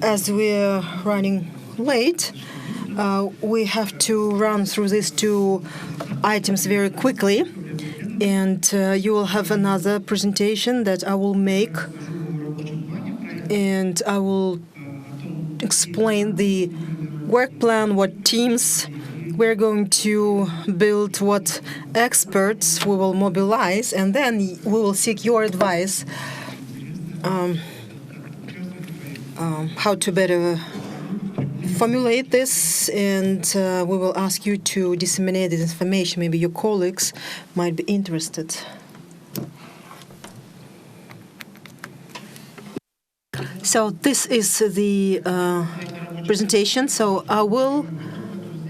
As we're running late, we have to run through these two items very quickly. And you will have another presentation that I will make. And I will explain the work plan, what teams we're going to build, what experts we will mobilize, and then we will seek your advice how to better formulate this, and we will ask you to disseminate this information. Maybe your colleagues might be interested. So this is the presentation. So I will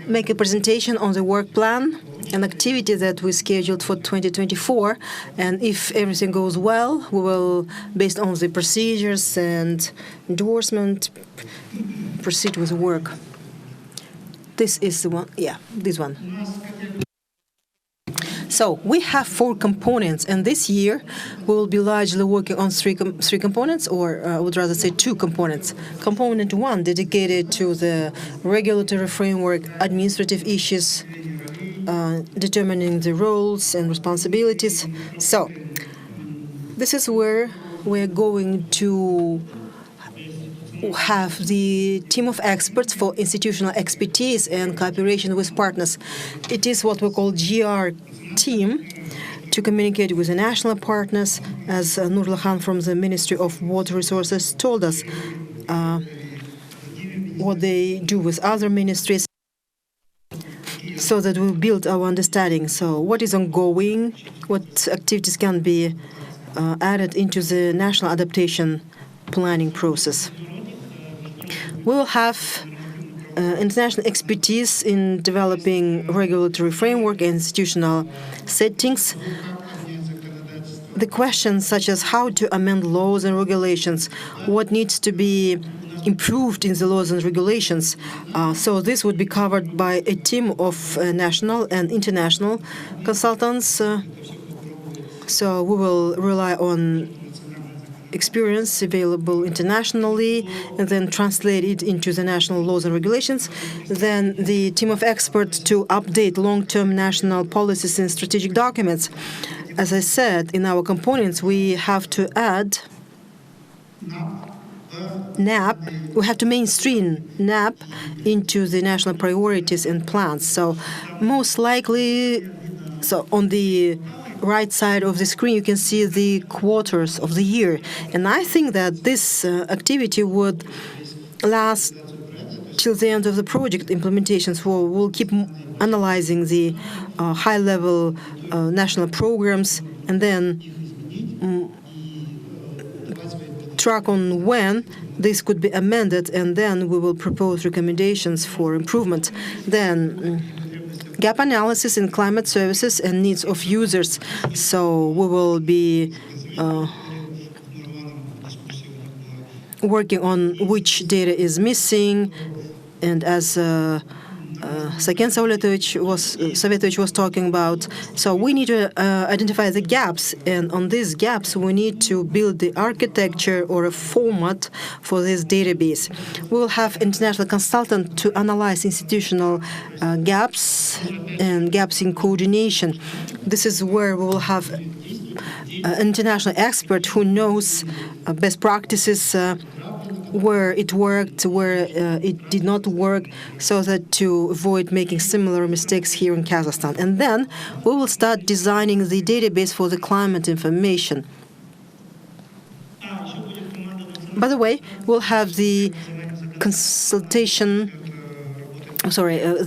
make a presentation on the work plan and activity that we scheduled for 2024. And if everything goes well, we will, based on the procedures and endorsement, proceed with the work. This is the one. Yeah, this one. So we have 4 components, and this year we will be largely working on three components, or I would rather say 2 components. Component 1 dedicated to the regulatory framework, administrative issues, determining the roles and responsibilities. So this is where we're going to have the team of experts for institutional expertise and cooperation with partners. It is what we call GR team to communicate with the national partners, as Nurlahan from the Ministry of Water Resources told us what they do with other ministries, so that we build our understanding. So what is ongoing, what activities can be added into the national adaptation planning process. We will have international expertise in developing regulatory framework and institutional settings. The questions such as how to amend laws and regulations, what needs to be improved in the laws and regulations. So this would be covered by a team of national and international consultants. So we will rely on experience available internationally and then translate it into the national laws and regulations. Then the team of experts to update long-term national policies and strategic documents. As I said, in our components, we have to add NAP. We have to mainstream NAP into the national priorities and plans. So most likely, so on the right side of the screen, you can see the quarters of the year. And I think that this activity would last till the end of the project implementation. So we'll keep analyzing the high-level national programs and then track on when this could be amended, and then we will propose recommendations for improvement. Then gap analysis in climate services and needs of users. So we will be working on which data is missing, and as Saken Sovetovich was talking about, so we need to identify the gaps, and on these gaps we need to build the architecture or a format for this database. We will have international consultant to analyze institutional gaps and gaps in coordination. This is where we will have an international expert who knows best practices, where it worked, where it did not work, so that to avoid making similar mistakes here in Kazakhstan. And then we will start designing the database for the climate information. By the way, we'll have the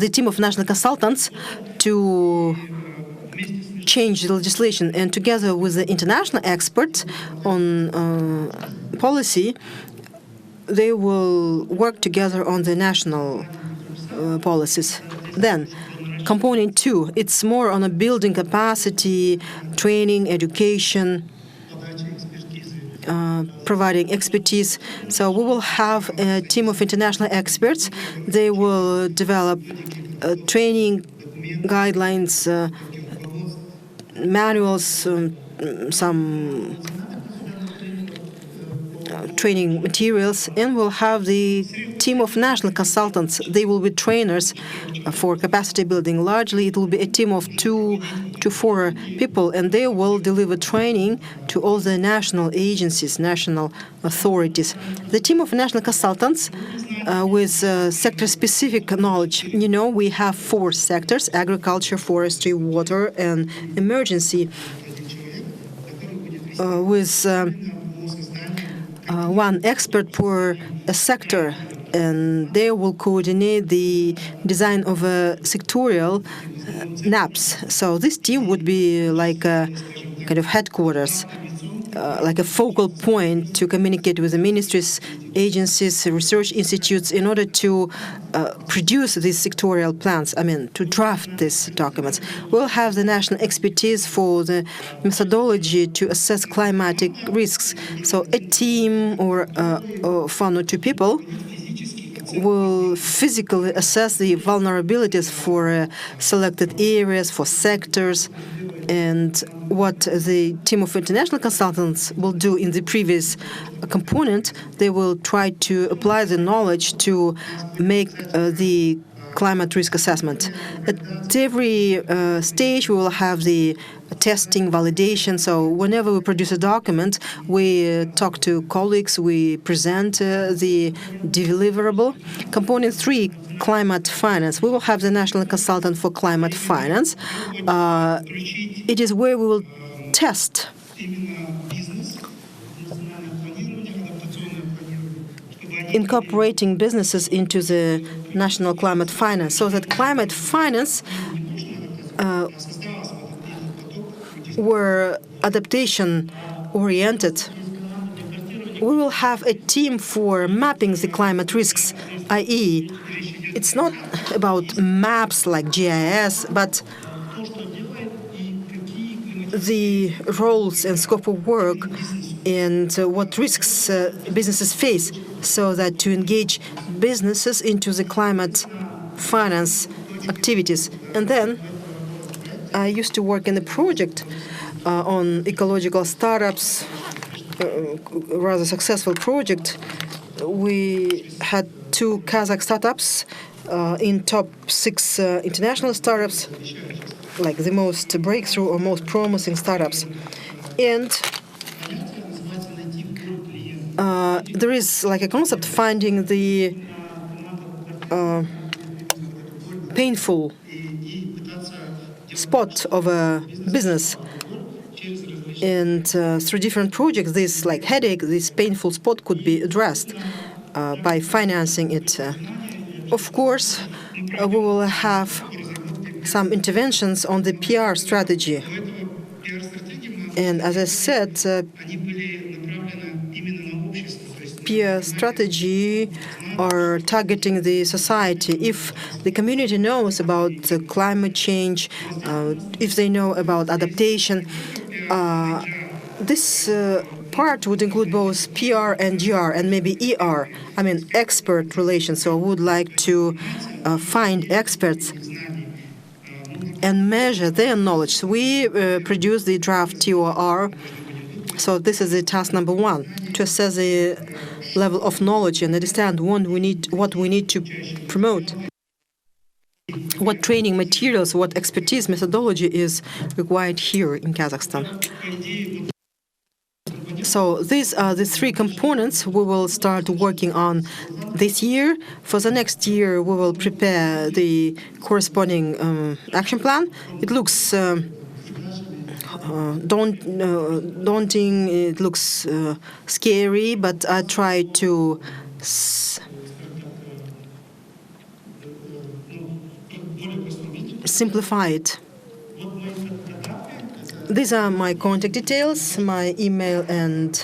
the team of national consultants to change the legislation, and together with the international experts on policy, they will work together on the national policies. Then, component 2, it's more on a building capacity, training, education, providing expertise. So we will have a team of international experts. They will develop training guidelines, manuals, some training materials, and we'll have the team of national consultants. They will be trainers for capacity building. Largely, it will be a team of 2 to 4 people, and they will deliver training to all the national agencies, national authorities. The team of national consultants with sector-specific knowledge. You know, we have 4 sectors: agriculture, forestry, water, and emergency. With one expert per a sector, and they will coordinate the design of a sectorial NAPs. So this team would be like a kind of headquarters, like a focal point to communicate with the ministries, agencies, research institutes in order to produce these sectorial plans, to draft these documents. We'll have the national expertise for the methodology to assess climatic risks. So a team or 1 or 2 people will physically assess the vulnerabilities for selected areas, for sectors, and what the team of international consultants will do in the previous component, they will try to apply the knowledge to make the climate risk assessment. At every stage, we will have the testing, validation. So whenever we produce a document, we talk to colleagues, we present the deliverable. Component 3, climate finance. We will have the national consultant for climate finance. It is where we will test incorporating businesses into the national climate finance, so that climate finance were adaptation-oriented. We will have a team for mapping the climate risks, i.e., it's not about maps like GIS, but the roles and scope of work and what risks businesses face, so that to engage businesses into the climate finance activities. And then I used to work in a project on ecological startups, rather successful project. We had 2 Kazakh startups in top 6 international startups, like the most breakthrough or most promising startups. And there is like a concept finding the painful spot of a business. And through different projects, this like headache, this painful spot could be addressed by financing it. Of course, we will have some interventions on the PR strategy. And as I said, PR strategy are targeting the society. If the community knows about climate change, if they know about adaptation, this part would include both PR and GR and maybe ER, expert relations. So I would like to find experts and measure their knowledge. So we produce the draft TOR. So this is the task number 1, to assess the level of knowledge and understand what we need to promote, what training materials, what expertise methodology is required here in Kazakhstan. So these are the 3 components we will start working on this year. For the next year, we will prepare the corresponding action plan. It looks daunting, it looks scary, but I try to simplify it. These are my contact details, my email and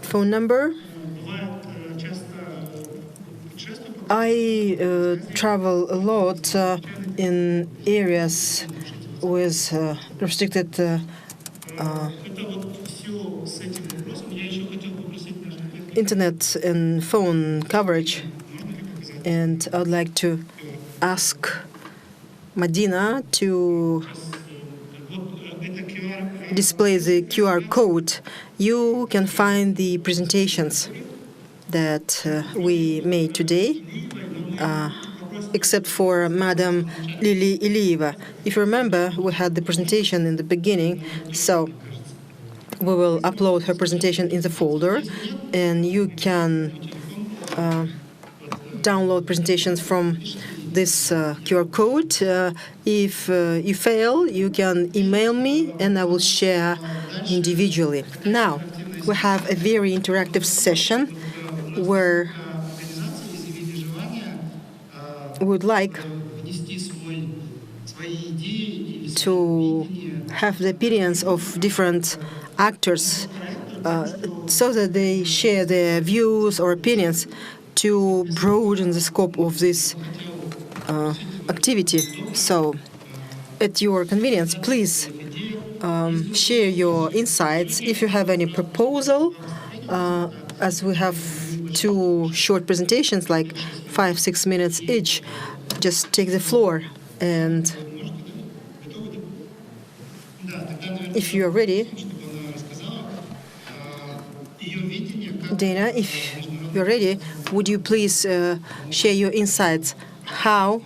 phone number. I travel a lot in areas with restricted internet and phone coverage, and I would like to ask Madina to display the QR code, you can find the presentations that we made today, except for Madam Lili Ilieva. If you remember, we had the presentation in the beginning, so we will upload her presentation in the folder, and you can download presentations from this QR code. If you fail, you can email me, and I will share individually. Now, we have a very interactive session where we would like to have the opinions of different actors so that they share their views or opinions to broaden the scope of this activity. So, at your convenience, please share your insights. If you have any proposal, as we have 2 short presentations, like 5-6 minutes each, just take the floor. And if you are ready, Dana, if you're ready, would you please share your insights how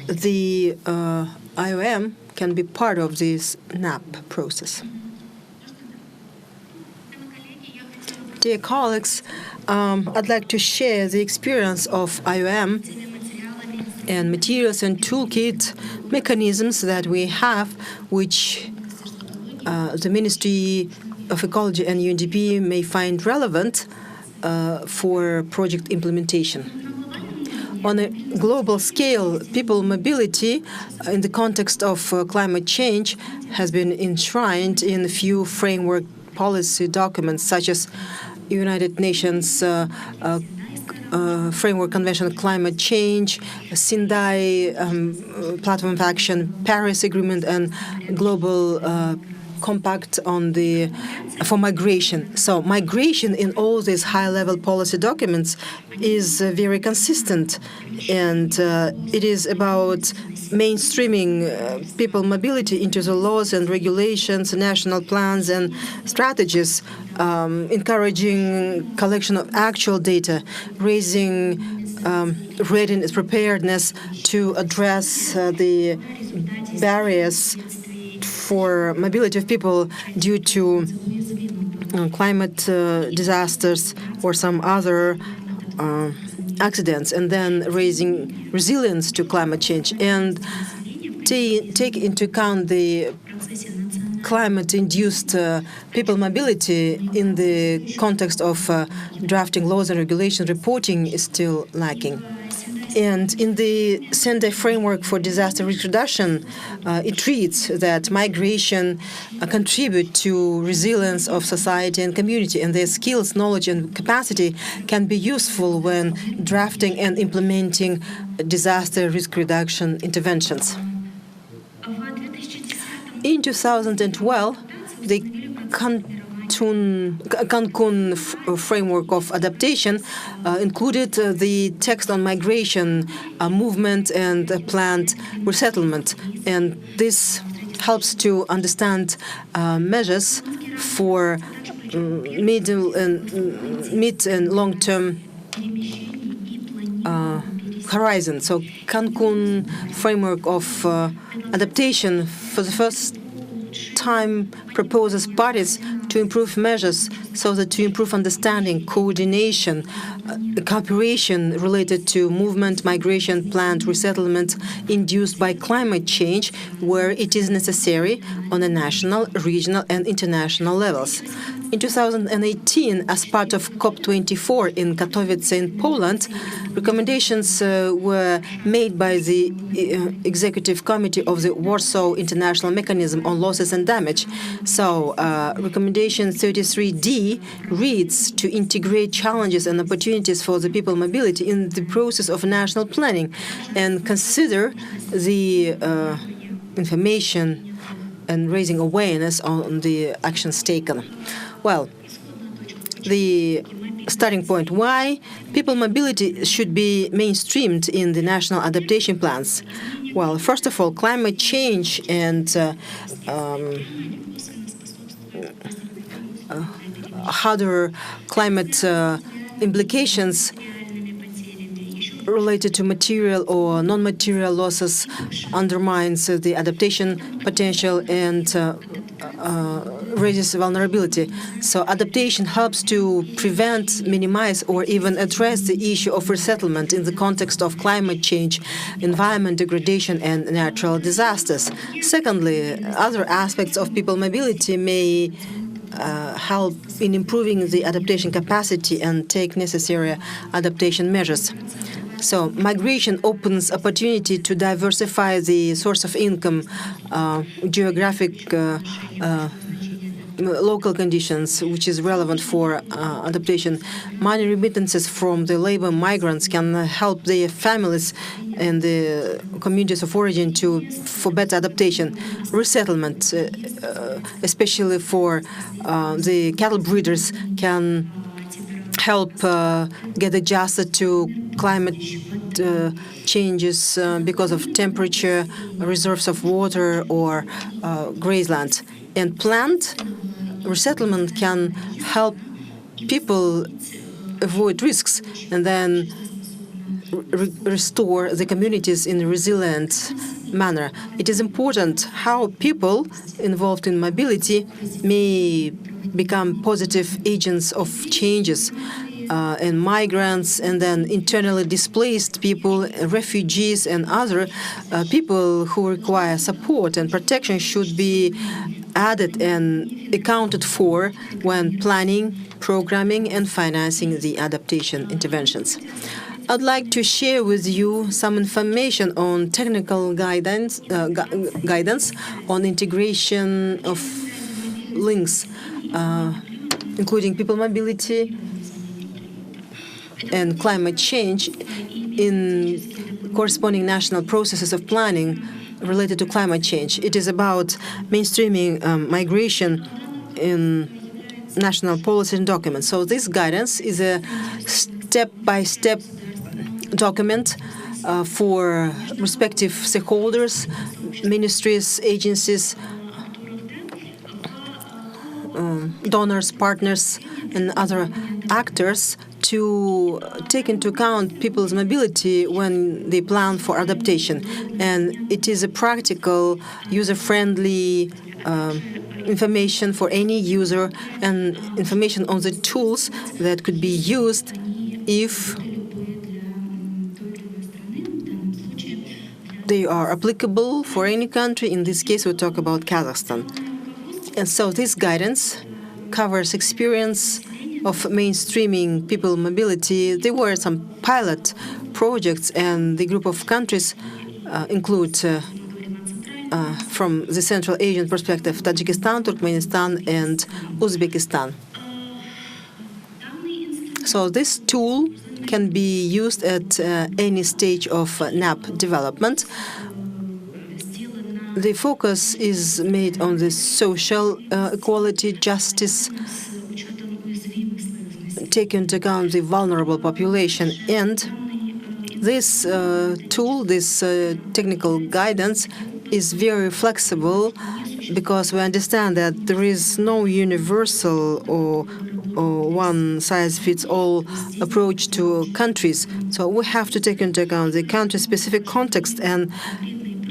the IOM can be part of this NAP process? Dear colleagues, I'd like to share the experience of IOM and materials and toolkit mechanisms that we have, which the Ministry of Ecology and UNDP may find relevant for project implementation. On a global scale, people mobility in the context of climate change has been enshrined in a few framework policy documents, such as United Nations Framework Convention on Climate Change, Sendai Platform of Action, Paris Agreement, and Global Compact for migration. So migration in all these high-level policy documents is very consistent, and it is about mainstreaming people mobility into the laws and regulations, national plans and strategies, encouraging collection of actual data, raising readiness, preparedness to address the barriers for mobility of people due to climate disasters or some other accidents, and then raising resilience to climate change, and take into account the climate-induced people mobility in the context of drafting laws and regulations. Reporting is still lacking. And in the Sendai Framework for Disaster Risk Reduction, it reads that migration contribute to resilience of society and community, and their skills, knowledge, and capacity can be useful when drafting and implementing disaster risk reduction interventions. In 2012, the Cancun Framework of Adaptation included the text on migration, movement, and planned resettlement. And this helps to understand measures for mid and long-term horizon. So Cancun Framework of Adaptation for the first time proposes parties to improve measures so that to improve understanding, coordination, cooperation related to movement, migration, planned resettlement induced by climate change where it is necessary on a national, regional, and international levels. In 2018, as part of COP24 in Katowice in Poland, recommendations were made by the Executive Committee of the Warsaw International Mechanism on Losses and Damage. So, Recommendation 33D reads to integrate challenges and opportunities for the people mobility in the process of national planning and consider the information and raising awareness on the actions taken. Well, the starting point, why people mobility should be mainstreamed in the national adaptation plans. Well, first of all, climate change and other climate implications related to material or non-material losses undermines the adaptation potential and raises vulnerability. So adaptation helps to prevent, minimize, or even address the issue of resettlement in the context of climate change, environment degradation, and natural disasters. Secondly, other aspects of people mobility may help in improving the adaptation capacity and take necessary adaptation measures. So migration opens opportunity to diversify the source of income, geographic local conditions, which is relevant for adaptation. Money remittances from the labor migrants can help their families and the communities of origin for better adaptation. Resettlement, especially for the cattle breeders, can help get adjusted to climate changes because of temperature, reserves of water, or grazeland. And planned resettlement can help people avoid risks and then restore the communities in a resilient manner. It is important how people involved in mobility may become positive agents of changes, and migrants, and then internally displaced people, refugees, and other people who require support and protection should be added and accounted for when planning, programming, and financing the adaptation interventions. I'd like to share with you some information on technical guidance on integration of links, including people mobility and climate change in corresponding national processes of planning related to climate change. It is about mainstreaming migration in national policy and documents. So this guidance is a step-by-step document for respective stakeholders, ministries, agencies, donors, partners, and other actors to take into account people's mobility when they plan for adaptation. And it is a practical, user-friendly information for any user and information on the tools that could be used if they are applicable for any country. In this case, we talk about Kazakhstan. And so this guidance covers experience of mainstreaming people mobility. There were some pilot projects, and the group of countries include, from the Central Asian perspective, Tajikistan, Turkmenistan, and Uzbekistan. So this tool can be used at any stage of NAP development. The focus is made on the social equality, justice, take into account the vulnerable population. And this tool, this technical guidance, is very flexible because we understand that there is no universal or one-size-fits-all approach to countries. So we have to take into account the country-specific context, and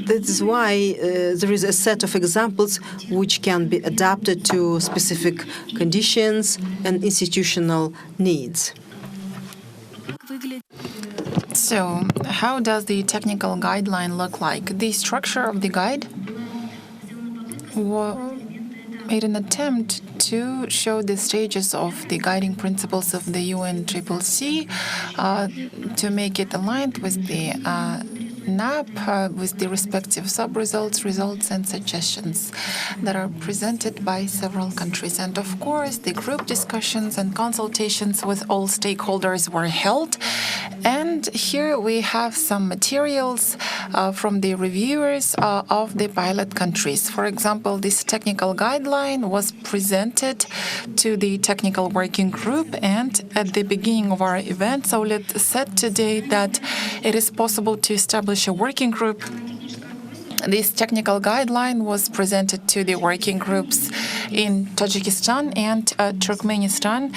that is why there is a set of examples which can be adapted to specific conditions and institutional needs. So, how does the technical guideline look like? The structure of the guide made an attempt to show the stages of the guiding principles of the UNDP to make it aligned with the NAP, with the respective sub-results, results, and suggestions that are presented by several countries. And of course, the group discussions and consultations with all stakeholders were held. And here we have some materials from the reviewers of the pilot countries. For example, this technical guideline was presented to the technical working group, and at the beginning of our event, Saulet said today that it is possible to establish a working group This technical guideline was presented to the working groups in Tajikistan and Turkmenistan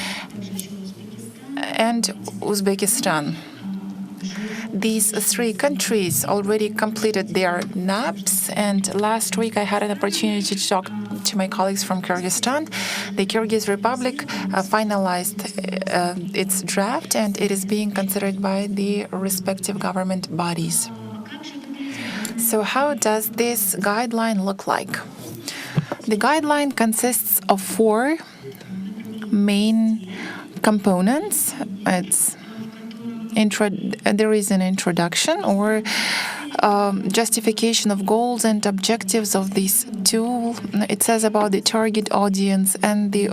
and Uzbekistan. These three countries already completed their NAPs, and last week I had an opportunity to talk to my colleagues from Kyrgyzstan. The Kyrgyz Republic finalized its draft, and it is being considered by the respective government bodies. So how does this guideline look like? The guideline consists of 4 main components. There is an introduction or justification of goals and objectives of this tool. It says about the target audience and the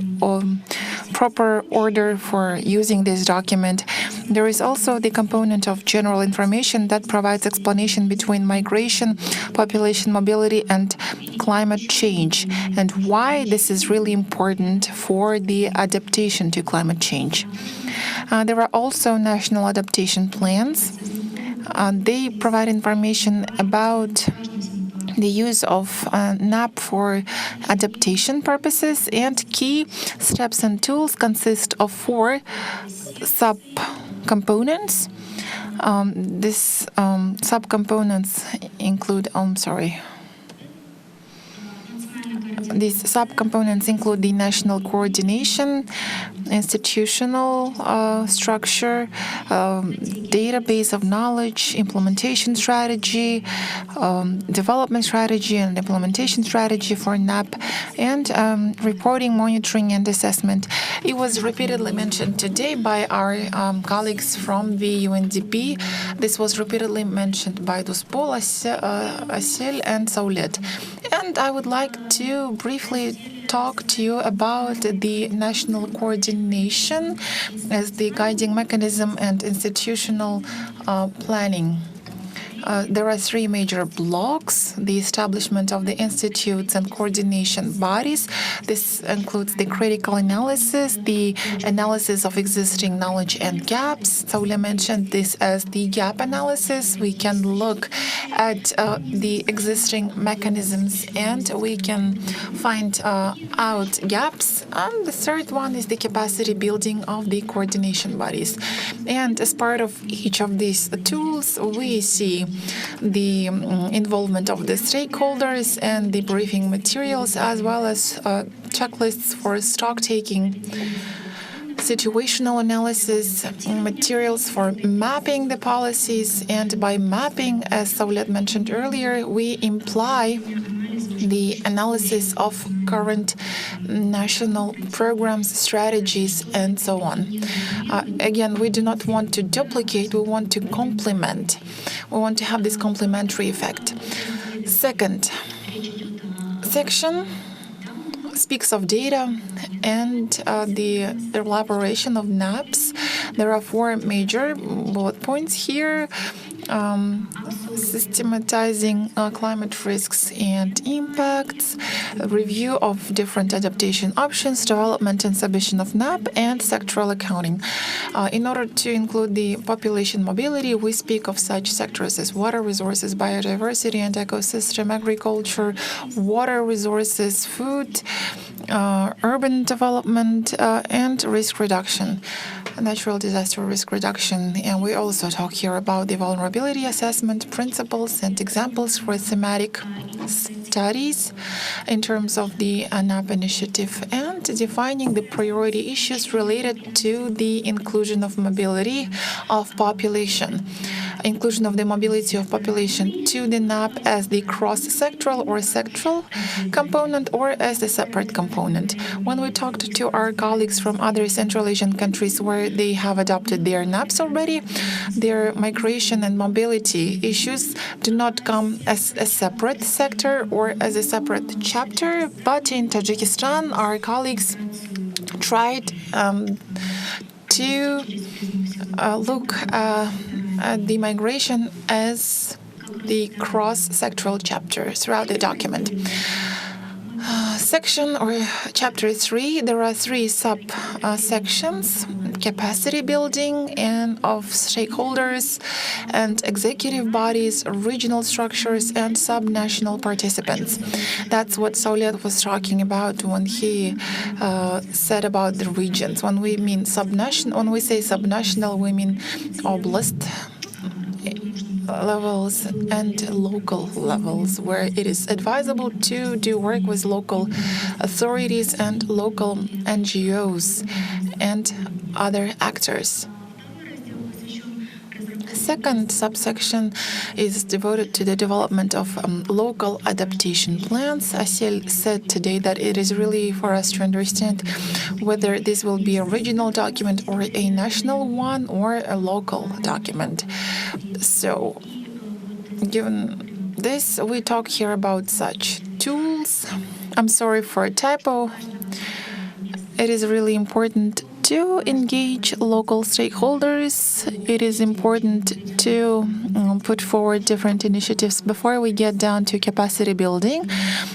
proper order for using this document. There is also the component of general information that provides explanation between migration, population mobility, and climate change, and why this is really important for the adaptation to climate change. There are also national adaptation plans. They provide information about the use of NAP for adaptation purposes, and key steps and tools consist of 4 subcomponents. These subcomponents include, These subcomponents include the national coordination, institutional structure, database of knowledge, implementation strategy, development strategy and implementation strategy for NAP, and reporting, monitoring, and assessment. It was repeatedly mentioned today by our colleagues from the UNDP. This was repeatedly mentioned by Duspol, Asel, and Saulet. And I would like to briefly talk to you about the national coordination as the guiding mechanism and institutional planning. There are 3 major blocks: the establishment of the institutes and coordination bodies. This includes the critical analysis, the analysis of existing knowledge and gaps. Saule mentioned this as the gap analysis. We can look at the existing mechanisms and we can find out gaps. And the third one is the capacity building of the coordination bodies. And as part of each of these tools, we see the involvement of the stakeholders and the briefing materials, as well as checklists for stock taking, situational analysis, materials for mapping the policies. And by mapping, as Saulet mentioned earlier, we imply the analysis of current national programs, strategies, and so on. Again, we do not want to duplicate, we want to complement. We want to have this complementary effect. Second section speaks of data and the elaboration of NAPs. There are 4 major bullet points here. Systematizing climate risks and impacts, review of different adaptation options, development and submission of NAP, and sectoral accounting. In order to include the population mobility, we speak of such sectors as water resources, biodiversity and ecosystem, agriculture, water resources, food, urban development, and risk reduction, natural disaster risk reduction. And we also talk here about the vulnerability assessment principles and examples for thematic studies in terms of the NAP initiative, and defining the priority issues related to the inclusion of mobility of population. Inclusion of the mobility of population to the NAP as the cross-sectoral or sectoral component, or as a separate component. When we talked to our colleagues from other Central Asian countries where they have adopted their NAPs already, their migration and mobility issues do not come as a separate sector or as a separate chapter, but in Tajikistan, our colleagues tried to look at the migration as the cross-sectoral chapter throughout the document. Section or chapter 3, there are 3 sub-sections capacity building and of stakeholders and executive bodies, regional structures, and subnational participants. That's what Sauliet was talking about when he said about the regions. When we say subnational, we mean oblast levels and local levels, where it is advisable to do work with local authorities and local NGOs and other actors. Second subsection is devoted to the development of local adaptation plans. Asiel said today that it is really for us to understand whether this will be a regional document or a national one or a local document. So, given this, we talk here about such tools. I'm sorry for a typo. It is really important to engage local stakeholders. It is important to put forward different initiatives before we get down to capacity building.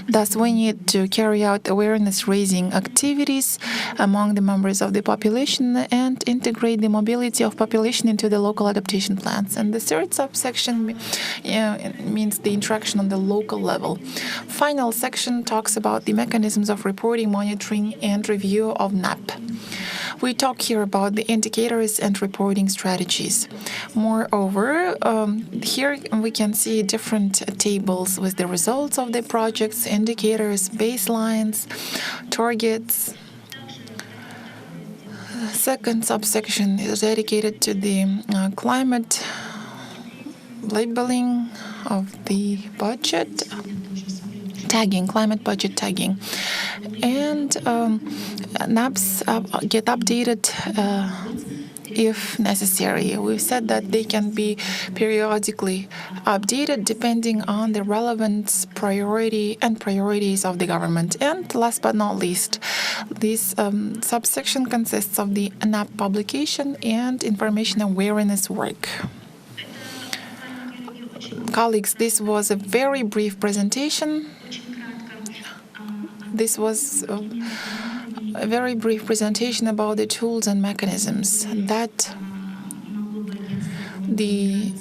Thus, we need to carry out awareness-raising activities among the members of the population and integrate the mobility of population into the local adaptation plans. And the third subsection means the interaction on the local level. Final section talks about the mechanisms of reporting, monitoring, and review of NAP. We talk here about the indicators and reporting strategies. Moreover, here we can see different tables with the results of the projects, indicators, baselines, targets. Second subsection is dedicated to the climate labeling of the budget, tagging, climate budget tagging. And NAPs get updated if necessary. We've said that they can be periodically updated depending on the relevance, priority, and priorities of the government. And last but not least, this subsection consists of the NAP publication and information awareness work. Colleagues, this was a very brief presentation. This was a very brief presentation about the tools and mechanisms that the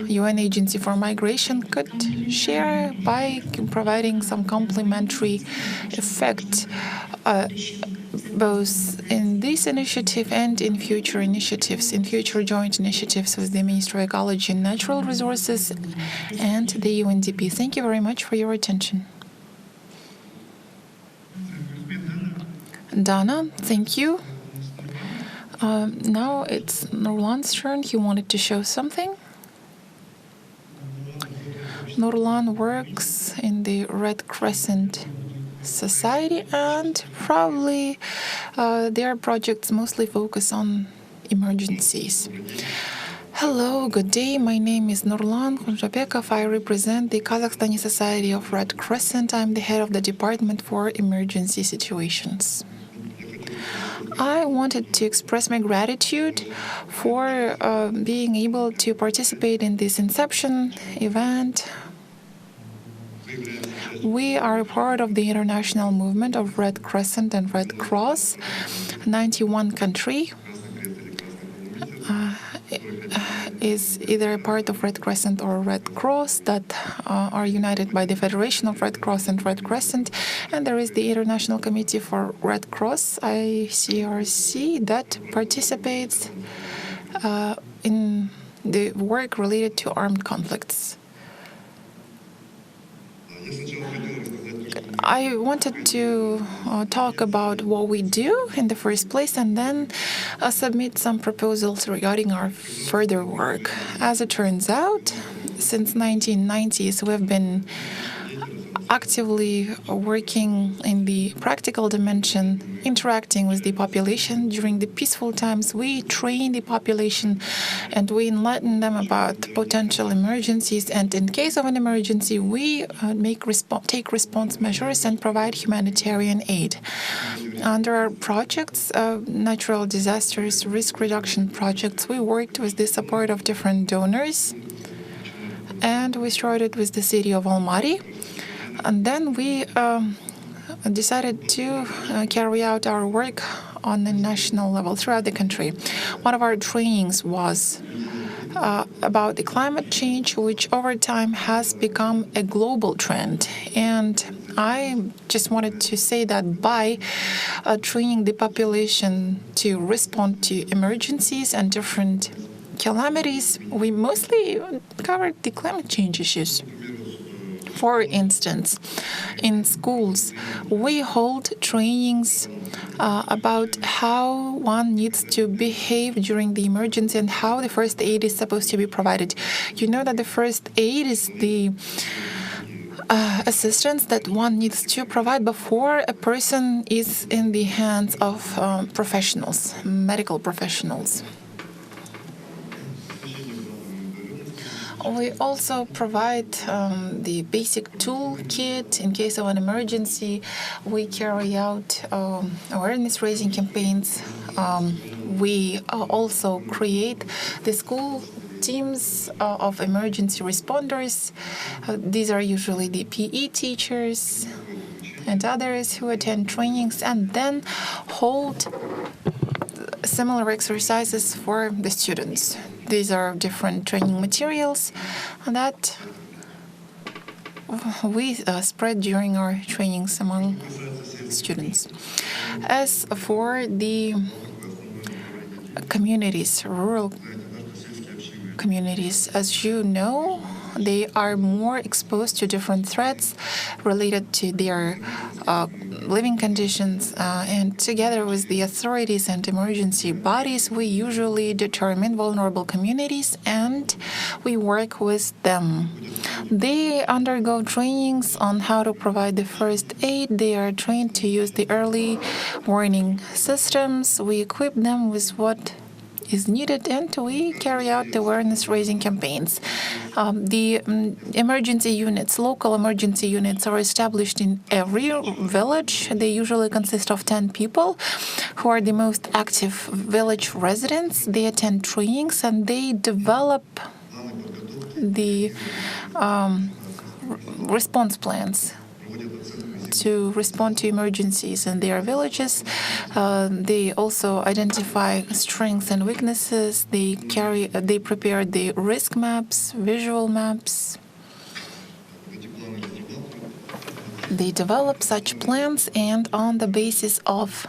UN Agency for Migration could share by providing some complementary effect both in this initiative and in future initiatives, in future joint initiatives with the Ministry of Ecology and Natural Resources and the UNDP. Thank you very much for your attention. Dana, thank you. Now it's Nurlan's turn. He wanted to show something. Nurlan works in the Red Crescent Society, and probably their projects mostly focus on emergencies. Hello, good day. My name is Nurlan Khunjabekov. I represent the Kazakhstani Society of Red Crescent. I'm the head of the Department for Emergency Situations. I wanted to express my gratitude for being able to participate in this Inception event. We are part of the international movement of Red Crescent and Red Cross, 91 country. Is either a part of Red Crescent or Red Cross that are united by the Federation of Red Cross and Red Crescent. And there is the International Committee for Red Cross, ICRC, that participates in the work related to armed conflicts. I wanted to talk about what we do in the first place and then submit some proposals regarding our further work. As it turns out, since 1990s, we've been actively working in the practical dimension, interacting with the population. During the peaceful times, we train the population and we enlighten them about potential emergencies. And in case of an emergency, we take response measures and provide humanitarian aid. Under our projects, natural disasters, risk reduction projects, we worked with the support of different donors. And we started with the city of Almaty. And then we decided to carry out our work on the national level throughout the country. One of our trainings was about the climate change, which over time has become a global trend. And I just wanted to say that by training the population to respond to emergencies and different calamities, we mostly covered the climate change issues. For instance, in schools, we hold trainings about how one needs to behave during the emergency and how the first aid is supposed to be provided. You know that the first aid is the assistance that one needs to provide before a person is in the hands of professionals, medical professionals. We also provide the basic toolkit in case of an emergency. We carry out awareness-raising campaigns. We also create the school teams of emergency responders. These are usually the PE teachers and others who attend trainings and then hold similar exercises for the students. These are different training materials that we spread during our trainings among students. As for the communities, rural communities, as you know, they are more exposed to different threats related to their living conditions. And together with the authorities and emergency bodies, we usually determine vulnerable communities and we work with them. They undergo trainings on how to provide the first aid. They are trained to use the early warning systems. We equip them with what is needed, and we carry out the awareness-raising campaigns. The emergency units, local emergency units, are established in every village. They usually consist of 10 people who are the most active village residents. They attend trainings and they develop the response plans to respond to emergencies in their villages. They also identify strengths and weaknesses. They prepare the risk maps, visual maps. They develop such plans, and on the basis of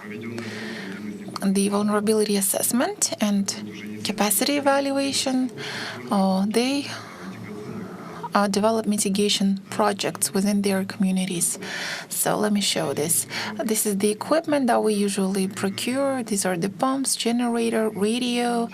the vulnerability assessment and capacity evaluation, they develop mitigation projects within their communities. So let me show this. This is the equipment that we usually procure. These are the pumps, generator, radio,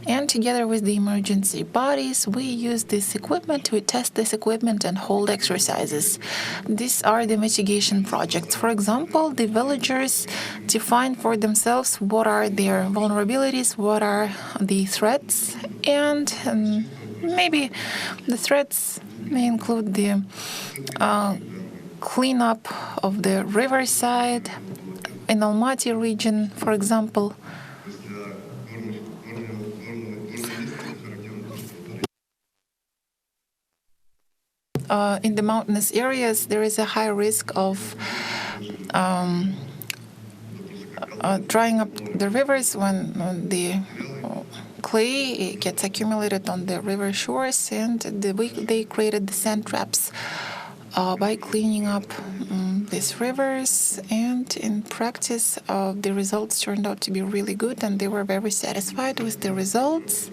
and together with the emergency bodies, we use this equipment, we test this equipment and hold exercises. These are the mitigation projects. For example, the villagers define for themselves what are their vulnerabilities, what are the threats, and maybe the threats may include the cleanup of the riverside in Almaty region, for example. In the mountainous areas, there is a high risk of drying up the rivers when the clay gets accumulated on the river shores, and they created the sand traps by cleaning up these rivers. And in practice, the results turned out to be really good, and they were very satisfied with the results.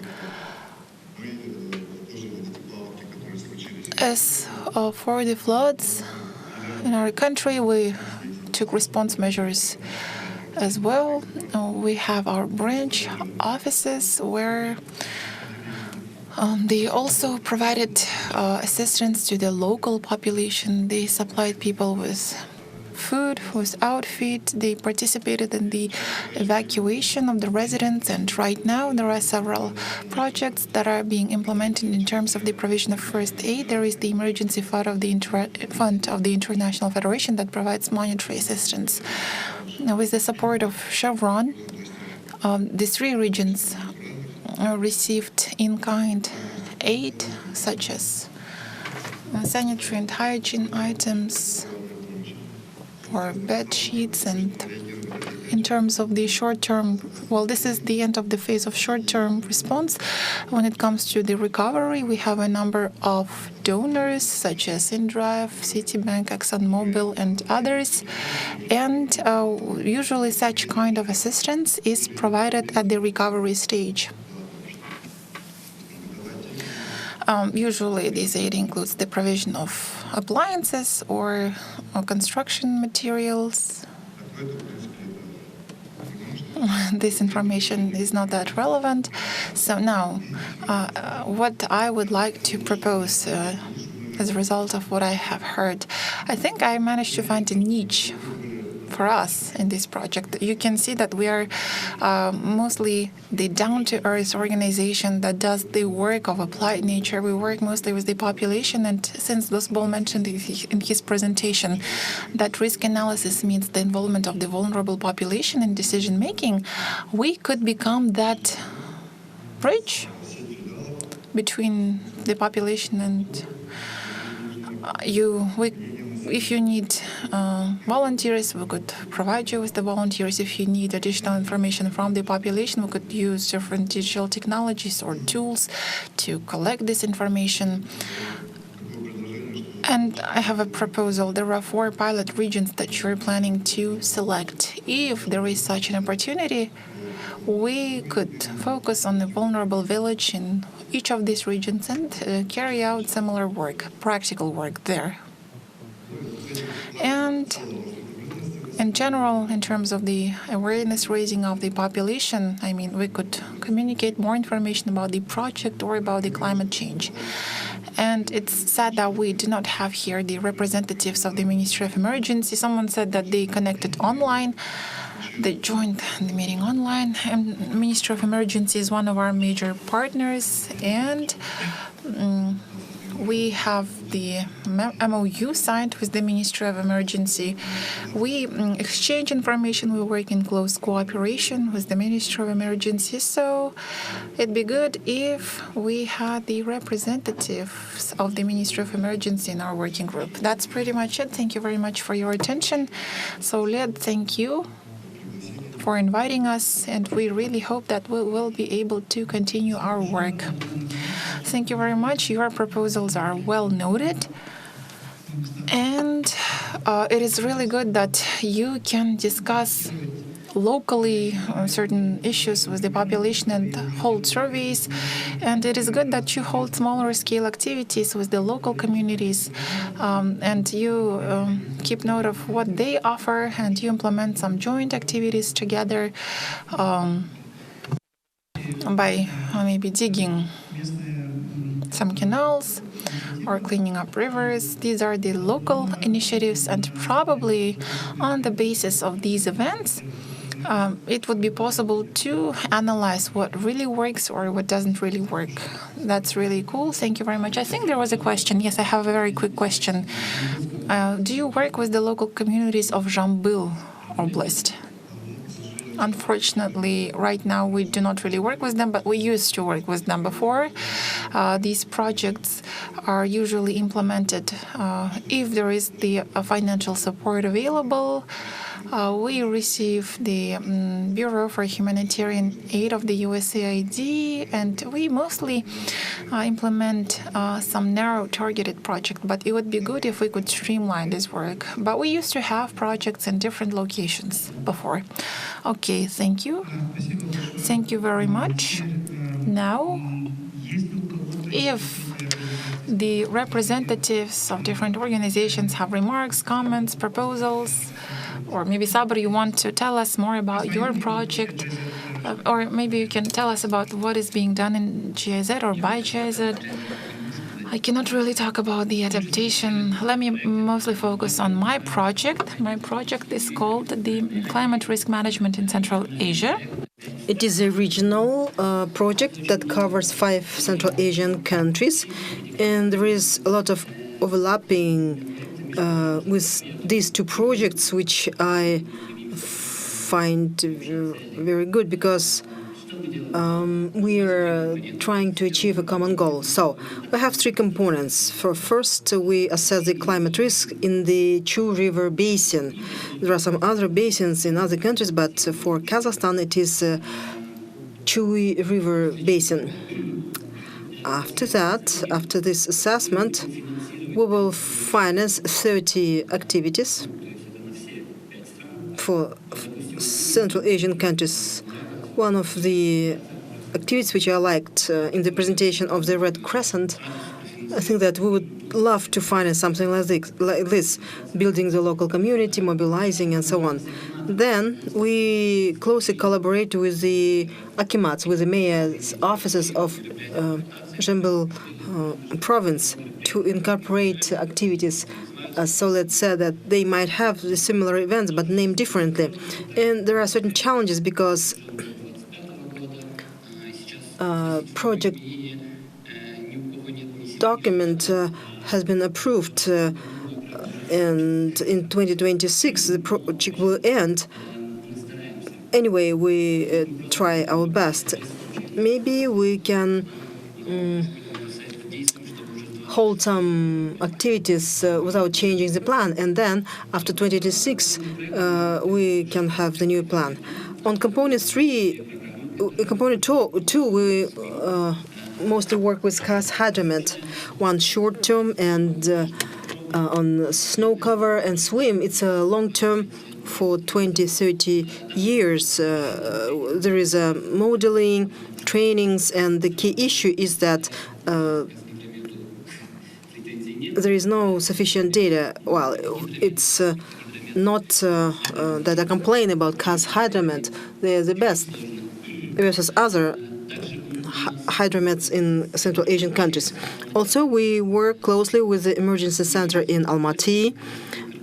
As for the floods in our country, we took response measures as well. We have our branch offices where they also provided assistance to the local population. They supplied people with food, with outfit. They participated in the evacuation of the residents. And right now, there are several projects that are being implemented in terms of the provision of first aid. There is the emergency fund of the International Federation that provides monetary assistance. Now, with the support of Chevron, the 3 regions received in-kind aid, such as sanitary and hygiene items, or bed sheets. And in terms of the short-term, well, this is the end of the phase of short-term response. When it comes to the recovery, we have a number of donors such as InDrive, Citibank, ExxonMobil, and others. And usually such kind of assistance is provided at the recovery stage. Usually this aid includes the provision of appliances or construction materials. This information is not that relevant. So now, what I would like to propose as a result of what I have heard, I think I managed to find a niche for us in this project. You can see that we are mostly the down-to-earth organization that does the work of applied nature. We work mostly with the population, and since Dosbol mentioned in his presentation that risk analysis means the involvement of the vulnerable population in decision-making, we could become that bridge between the population and you. If you need volunteers, we could provide you with the volunteers. If you need additional information from the population, we could use different digital technologies or tools to collect this information. And I have a proposal. There are 4 pilot regions that you're planning to select. If there is such an opportunity, we could focus on the vulnerable village in each of these regions and carry out similar work, practical work there. And in general, in terms of the awareness raising of the population, I mean, we could communicate more information about the project or about the climate change. And it's sad that we do not have here the representatives of the Ministry of Emergency. Someone said that they connected online. They joined the meeting online. And Ministry of Emergency is one of our major partners. And we have the MOU signed with the Ministry of Emergency. We exchange information. We work in close cooperation with the Ministry of Emergency. So it'd be good if we had the representatives of the Ministry of Emergency in our working group. That's pretty much it. Thank you very much for your attention. So, Led, thank you for inviting us, and we really hope that we will be able to continue our work. Thank you very much. Your proposals are well noted. And it is really good that you can discuss locally certain issues with the population and hold surveys. And it is good that you hold smaller scale activities with the local communities and you keep note of what they offer and you implement some joint activities together by maybe digging some canals or cleaning up rivers. These are the local initiatives, and probably on the basis of these events, it would be possible to analyze what really works or what doesn't really work. That's really cool. Thank you very much. I think there was a question. Yes, I have a very quick question. Do you work with the local communities of Zhambyl Oblast? Unfortunately, right now we do not really work with them, but we used to work with them before. These projects are usually implemented if there is the financial support available. We receive the Bureau for Humanitarian Aid of the USAID, and we mostly implement some narrow targeted projects, but it would be good if we could streamline this work. But we used to have projects in different locations before. Okay, thank you. Thank you very much. Now, if the representatives of different organizations have remarks, comments, proposals, or maybe Sabr, you want to tell us more about your project, or maybe you can tell us about what is being done in GIZ or by GIZ. I cannot really talk about the adaptation. Let me mostly focus on my project. My project is called the Climate Risk Management in Central Asia. It is a regional project that covers 5 Central Asian countries, and there is a lot of overlapping with these 2 projects, which I find very good because we are trying to achieve a common goal. So we have three components. First, we assess the climate risk in the Chu River Basin. There are some other basins in other countries, but for Kazakhstan, it is Chu River Basin. After that, after this assessment, we will finance 30 activities for Central Asian countries. One of the activities which I liked in the presentation of the Red Crescent, I think that we would love to finance something like this, building the local community, mobilizing, and so on. Then we closely collaborate with the akimats, with the mayor's offices of Zhembyl province to incorporate activities. So let's say that they might have the similar events but named differently. And there are certain challenges because project document has been approved, and in 2026 the project will end. Anyway, we try our best. Maybe we can hold some activities without changing the plan, and then after 2026 we can have the new plan. On component 2, we mostly work with Kaz Hydromet, one short term, and on snow cover and swim, it's a long term for 20-30 years. There is modeling, trainings, and the key issue is that there is no sufficient data. Well, it's not that I complain about Kaz Hydromet. They are the best versus other hydromets in Central Asian countries. Also, we work closely with the emergency center in Almaty,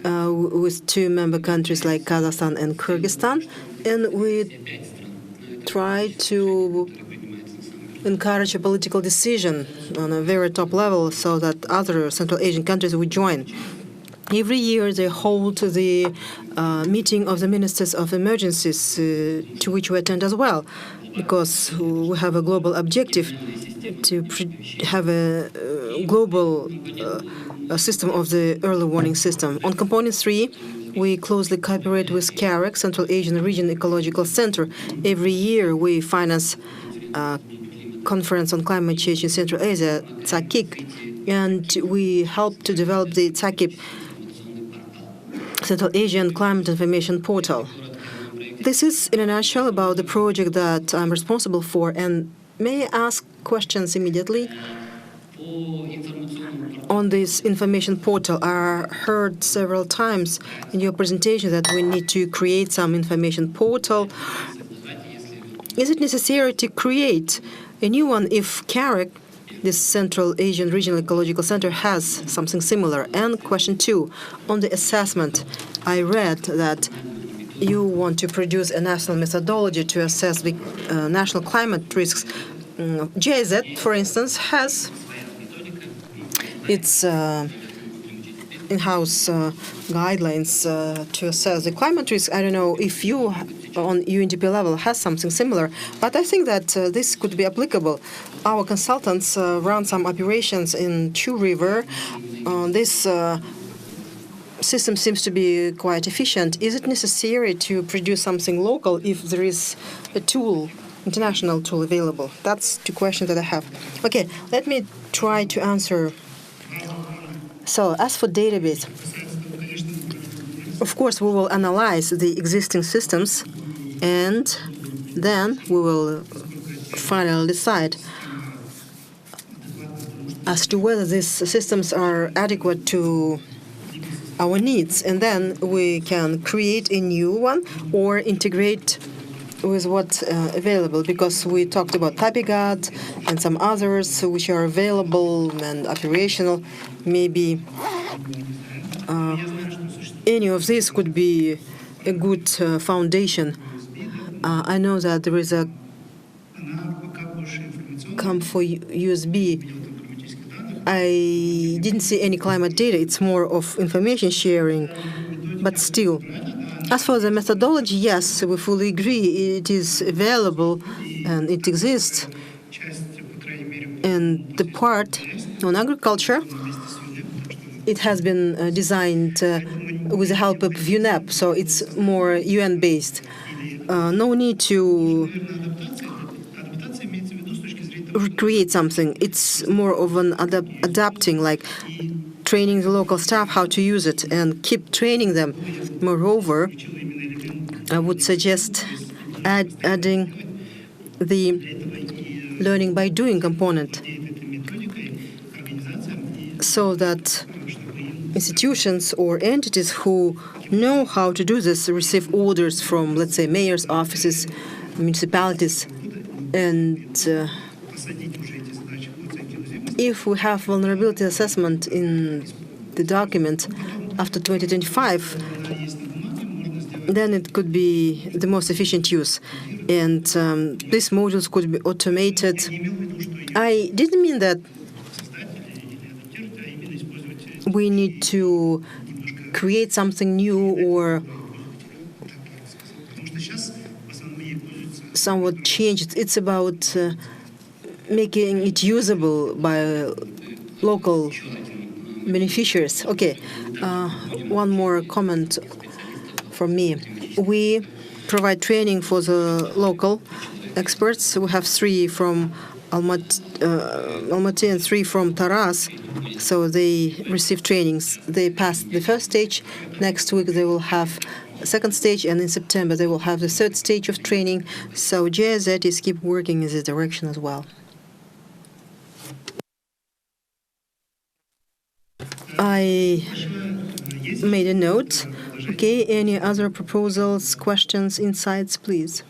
with two member countries like Kazakhstan and Kyrgyzstan, and we try to encourage a political decision on a very top level so that other Central Asian countries will join. Every year they hold the meeting of the ministers of emergencies, to which we attend as well, because we have a global objective to have a global system of the early warning system. On component 3, we closely cooperate with CAREC, Central Asian Region Ecological Center. Every year we finance Conference on Climate Change in Central Asia, TSAKIC, and we help to develop the TSAKIP, Central Asian Climate Information Portal. This is, in a nutshell, about the project that I'm responsible for. And may I ask questions immediately? On this information portal, I heard several times in your presentation that we need to create some information portal. Is it necessary to create a new one if CAREC, this Central Asian Regional Ecological Center, has something similar? And question 2, on the assessment, I read that you want to produce a national methodology to assess the national climate risks. GIZ, for instance, has its in-house guidelines to assess the climate risk. I don't know if you, on UNDP level, has something similar, but I think that this could be applicable. Our consultants run some operations in Chu River. This system seems to be quite efficient. Is it necessary to produce something local if there is a tool, international tool available? That's the question that I have. Okay, let me try to answer. So, as for database, of course, we will analyze the existing systems, and then we will finally decide as to whether these systems are adequate to our needs, and then we can create a new one or integrate with what's available, because we talked about Tapigat and some others which are available and operational. Maybe any of these could be a good foundation. I know that there is a CAM for USB. I didn't see any climate data. It's more of information sharing, but still. As for the methodology, yes, we fully agree. It is available and it exists. And the part on agriculture, it has been designed with the help of UNEP, so it's more UN-based. No need to recreate something. It's more of an adapting, like training the local staff how to use it and keep training them. Moreover, I would suggest adding the learning by doing component so that institutions or entities who know how to do this receive orders from, let's say, mayor's offices, municipalities, and if we have vulnerability assessment in the document after 2025, then it could be the most efficient use. And these modules could be automated. I didn't mean that we need to create something new or somewhat change it. It's about making it usable by local beneficiaries. Okay, one more comment from me. We provide training for the local experts. We have 3 from Almaty and 3 from Taras. So they receive trainings. They passed the first stage. Next week they will have a second stage, and in September they will have the third stage of training. So GIZ is keep working in this direction as well. I made a note. Okay, any other proposals, questions, insights, please?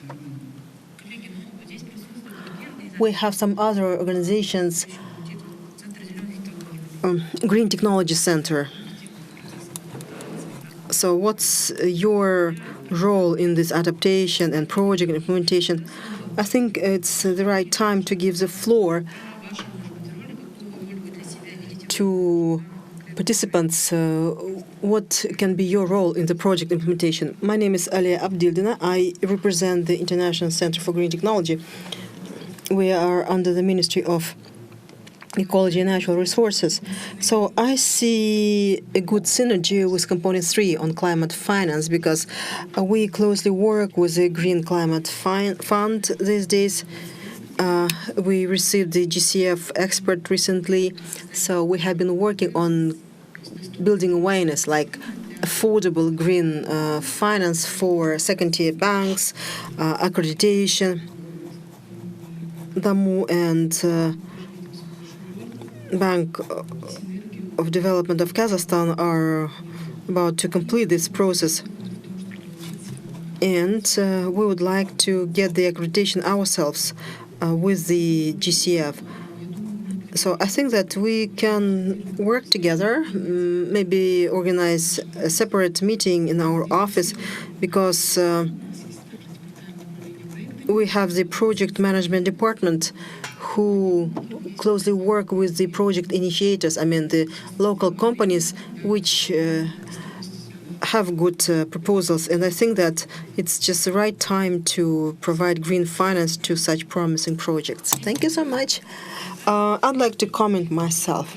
We have some other organizations. Green Technology Center. So what's your role in this adaptation and project implementation? I think it's the right time to give the floor to participants. What can be your role in the project implementation? My name is Aliya Abdildina. I represent the International Center for Green Technology. We are under the Ministry of Ecology and Natural Resources. So I see a good synergy with Component 3 on climate finance because we closely work with the Green Climate Fund these days. We received the GCF expert recently, so we have been working on building awareness, like affordable green finance for second-tier banks, accreditation, DAMU and Bank of Development of Kazakhstan are about to complete this process. And we would like to get the accreditation ourselves with the GCF. So I think that we can work together, maybe organize a separate meeting in our office, because we have the project management department who closely work with the project initiators, I mean the local companies which have good proposals. And I think that it's just the right time to provide green finance to such promising projects. Thank you so much. I'd like to comment myself.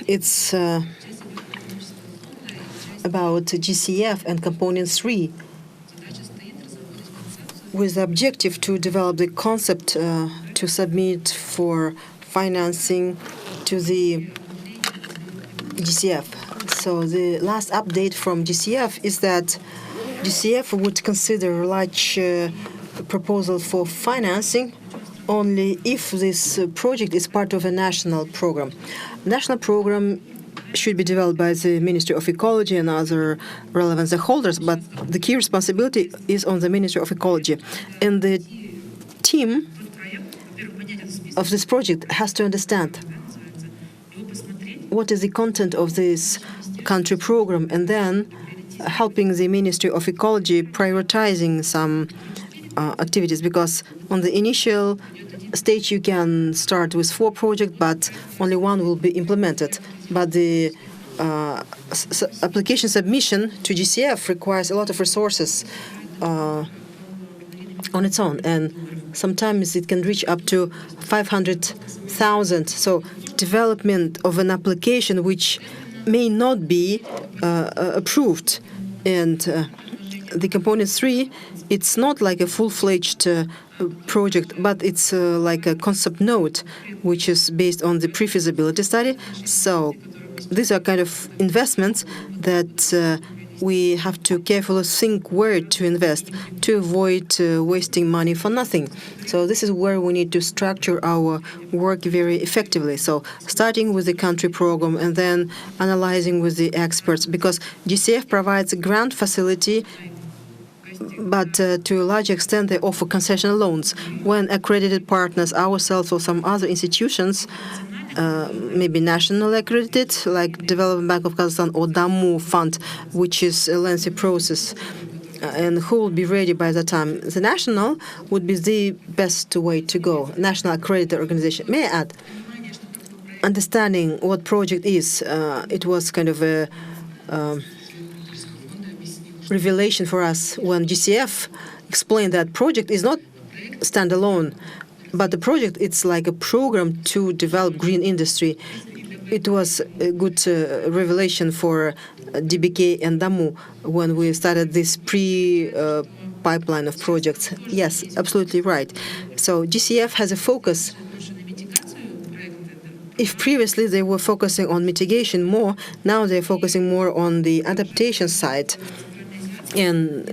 It's about GCF and Component 3, with the objective to develop the concept to submit for financing to the GCF. So the last update from GCF is that GCF would consider a large proposal for financing only if this project is part of a national program. National program should be developed by the Ministry of Ecology and other relevant stakeholders, but the key responsibility is on the Ministry of Ecology. And the team of this project has to understand what is the content of this country program, and then helping the Ministry of Ecology prioritizing some activities, because on the initial stage you can start with 4 projects, but only 1 will be implemented. But the application submission to GCF requires a lot of resources on its own, and sometimes it can reach up to 500,000. So development of an application which may not be approved. And the component 3, it's not like a full-fledged project, but it's like a concept note, which is based on the pre-feasibility study. So these are kind of investments that we have to carefully think where to invest to avoid wasting money for nothing. So this is where we need to structure our work very effectively. So starting with the country program and then analyzing with the experts, because GCF provides a grant facility, but to a large extent they offer concessional loans. When accredited partners, ourselves or some other institutions, maybe national accredited, like Development Bank of Kazakhstan or DAMU Fund, which is a lengthy process, and who will be ready by the time. The national would be the best way to go, national accredited organization. May I add, understanding what project is, it was kind of a revelation for us when GCF explained that project is not standalone, but the project, it's like a program to develop green industry. It was a good revelation for DBK and DAMU when we started this pipeline of projects. Yes, absolutely right. So GCF has a focus. If previously they were focusing on mitigation more, now they're focusing more on the adaptation side. And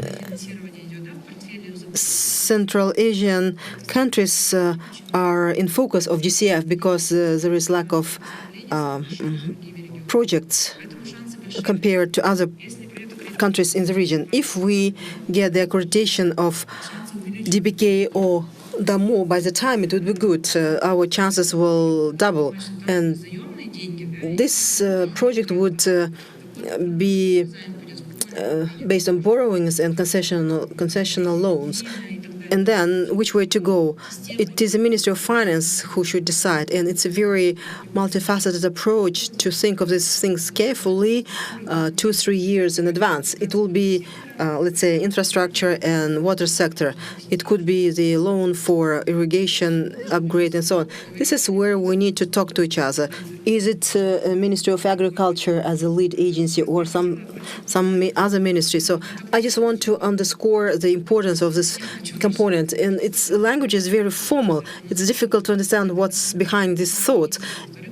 Central Asian countries are in focus of GCF because there is lack of projects compared to other countries in the region. If we get the accreditation of DBK or DAMU, by the time it would be good, our chances will double. And this project would be based on borrowings and concessional loans. And then which way to go? It is the Ministry of Finance who should decide. And it's a very multifaceted approach to think of these things carefully 2-3 years in advance. It will be, let's say, infrastructure and water sector. It could be the loan for irrigation upgrade and so on. This is where we need to talk to each other. Is it a Ministry of Agriculture as a lead agency or some other ministry? So I just want to underscore the importance of this component. And its language is very formal. It's difficult to understand what's behind this thought.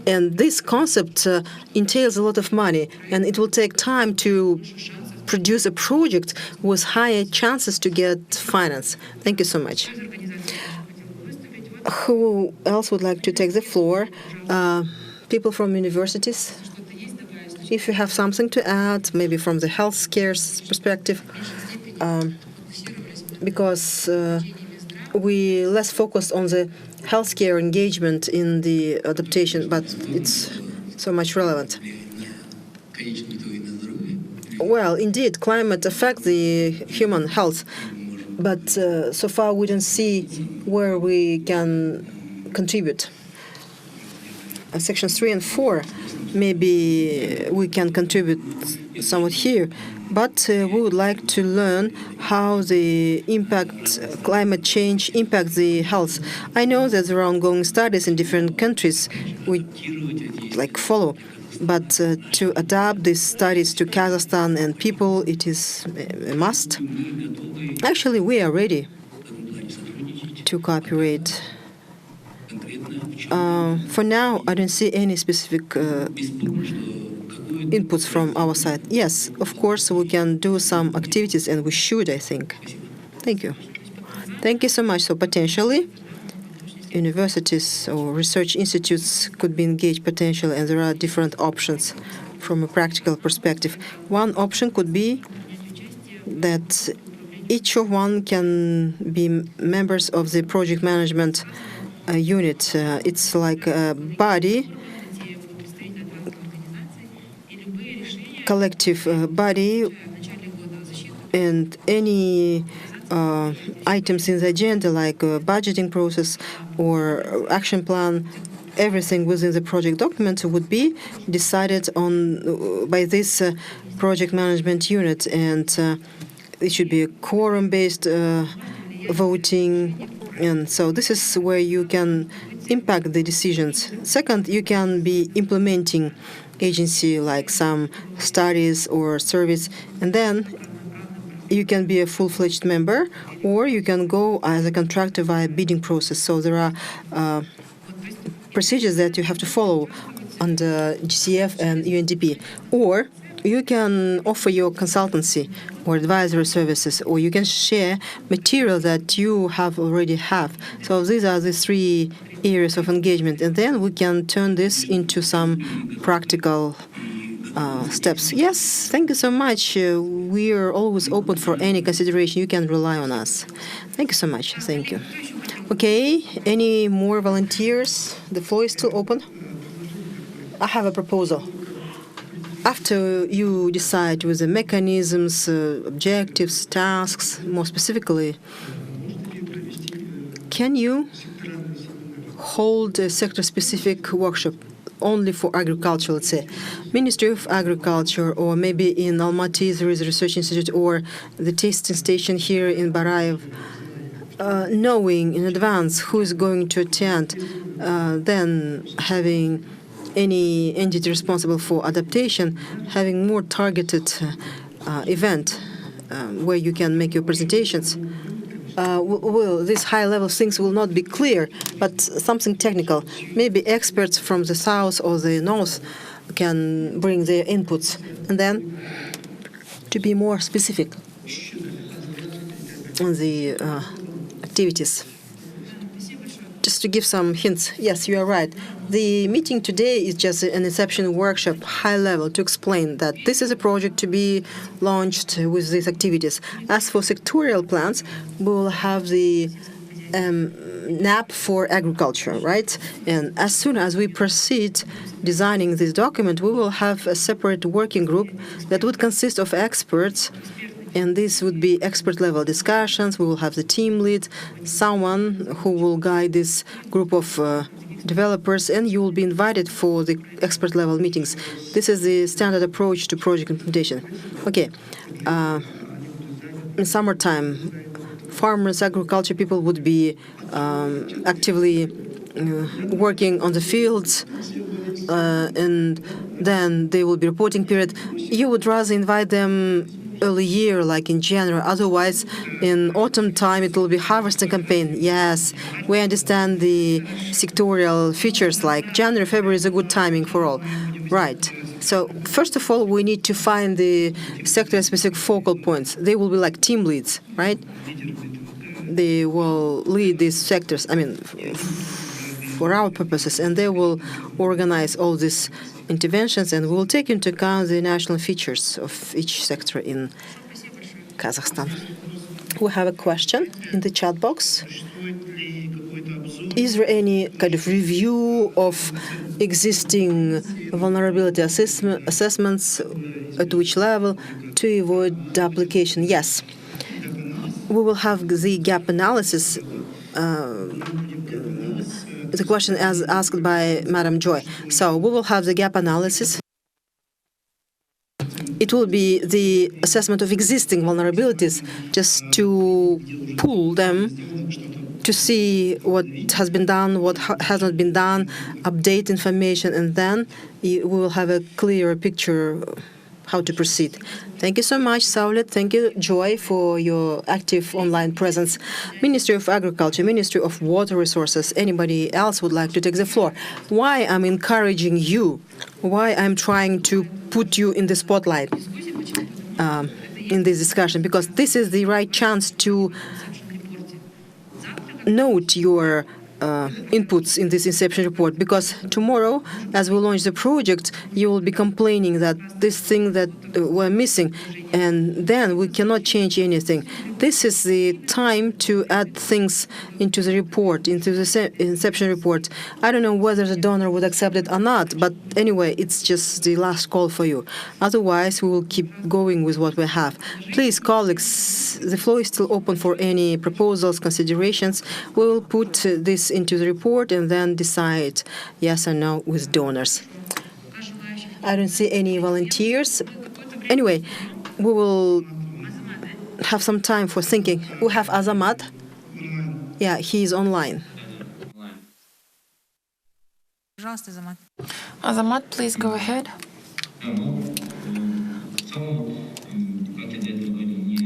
And this concept entails a lot of money, and it will take time to produce a project with higher chances to get finance. Thank you so much. Who else would like to take the floor? People from universities? If you have something to add, maybe from the healthcare perspective, because we less focused on the healthcare engagement in the adaptation, but it's so much relevant. Well, indeed, climate affects the human health, but so far we don't see where we can contribute. Sections 3 and 4, maybe we can contribute somewhat here, but we would like to learn how the climate change impacts the health. I know that there are ongoing studies in different countries which follow, but to adapt these studies to Kazakhstan and people, it is a must. Actually, we are ready to cooperate. For now, I don't see any specific inputs from our side. Yes, of course, we can do some activities, and we should, I think. Thank you. Thank you so much. So potentially, universities or research institutes could be engaged potentially, and there are different options from a practical perspective. One option could be that each of one can be members of the project management unit. It's like a body, collective body, and any items in the agenda, like a budgeting process or action plan, everything within the project document would be decided on by this project management unit, and it should be a quorum-based voting. And so this is where you can impact the decisions. Second, you can be implementing agency like some studies or service, and then you can be a full-fledged member, or you can go as a contractor via bidding process. So there are procedures that you have to follow under GCF and UNDP. Or you can offer your consultancy or advisory services, or you can share material that you already have. So these are the three areas of engagement, and then we can turn this into some practical steps. Yes, thank you so much. We are always open for any consideration. You can rely on us. Thank you so much. Thank you. Okay, any more volunteers? The floor is still open. I have a proposal. After you decide with the mechanisms, objectives, tasks, more specifically, can you hold a sector-specific workshop only for agriculture, let's say, Ministry of Agriculture, or maybe in Almaty there is a research institute or the testing station here in Barayev, knowing in advance who is going to attend, then having any entity responsible for adaptation, having more targeted event where you can make your presentations. Well, these high-level things will not be clear, but something technical. Maybe experts from the south or the north can bring their inputs. And then, to be more specific on the activities, just to give some hints. Yes, you are right. The meeting today is just an Inception workshop, high level, to explain that this is a project to be launched with these activities. As for sectorial plans, we will have the NAP for agriculture, right? And as soon as we proceed designing this document, we will have a separate working group that would consist of experts. And this would be expert-level discussions. We will have the team lead, someone who will guide this group of developers, and you will be invited for the expert-level meetings. This is the standard approach to project implementation. Okay. In summertime, farmers, agriculture people would be actively working on the fields, and then there will be reporting period. You would rather invite them early year, like in January. Otherwise, in autumn time, it will be harvesting campaign. Yes, we understand the sectorial features, like January, February is a good timing for all. Right. So first of all, we need to find the sector-specific focal points. They will be like team leads, right? They will lead these sectors, I mean, for our purposes, and they will organize all these interventions, and we will take into account the national features of each sector in Kazakhstan. We have a question in the chat box. Is there any kind of review of existing vulnerability assessments, at which level, to avoid duplication? Yes. We will have the gap analysis. The question as asked by Madam Joy. So we will have the gap analysis. It will be the assessment of existing vulnerabilities, just to pool them, to see what has been done, what has not been done, update information, and then we will have a clearer picture how to proceed. Thank you so much, Saulet. Thank you, Joy, for your active online presence. Ministry of Agriculture, Ministry of Water Resources, anybody else would like to take the floor? Why I'm encouraging you, why I'm trying to put you in the spotlight in this discussion, because this is the right chance to note your inputs in this Inception report, because tomorrow, as we launch the project, you will be complaining that this thing that we're missing, and then we cannot change anything. This is the time to add things into the report, into the Inception report. I don't know whether the donor would accept it or not, but anyway, it's just the last call for you. Otherwise, we will keep going with what we have. Please, colleagues, the floor is still open for any proposals, considerations. We will put this into the report and then decide yes or no with donors. I don't see any volunteers. Anyway, we will have some time for thinking. We have Azamat. Yeah, he's online. Azamat, please go ahead.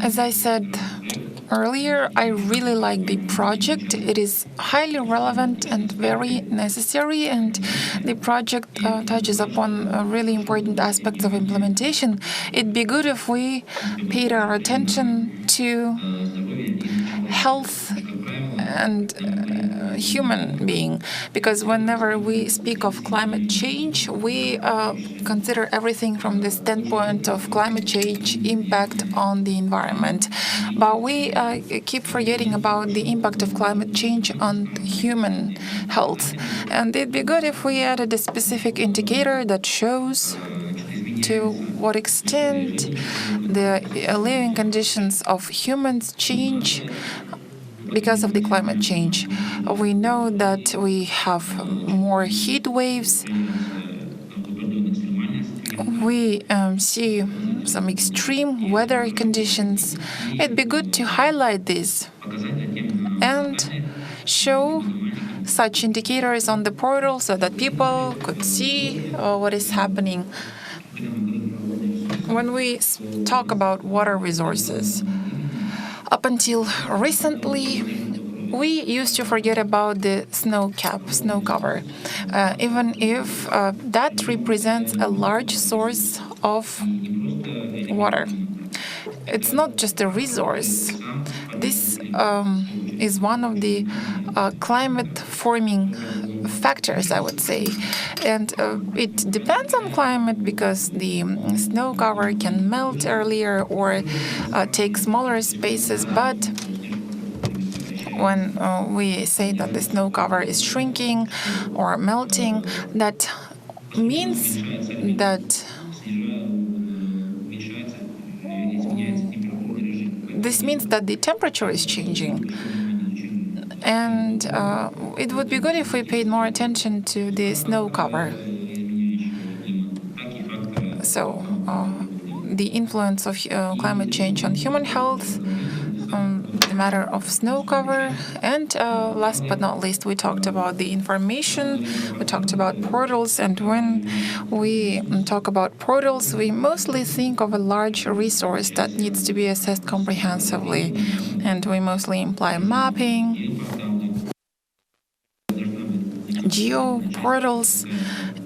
As I said earlier, I really like the project. It is highly relevant and very necessary, and the project touches upon really important aspects of implementation. It'd be good if we paid our attention to health and human being, because whenever we speak of climate change, we consider everything from the standpoint of climate change impact on the environment. But we keep forgetting about the impact of climate change on human health. And it'd be good if we added a specific indicator that shows to what extent the living conditions of humans change because of the climate change. We know that we have more heat waves. We see some extreme weather conditions. It'd be good to highlight this and show such indicators on the portal so that people could see what is happening. When we talk about water resources, up until recently, we used to forget about the snow cover, even if that represents a large source of water. It's not just a resource. This is one of the climate-forming factors, I would say. And it depends on climate because the snow cover can melt earlier or take smaller spaces. But when we say that the snow cover is shrinking or melting, that means that the temperature is changing. And it would be good if we paid more attention to the snow cover. So the influence of climate change on human health, the matter of snow cover, and last but not least, we talked about the information, we talked about portals, and when we talk about portals, we mostly think of a large resource that needs to be assessed comprehensively, and we mostly imply mapping, geo-portals,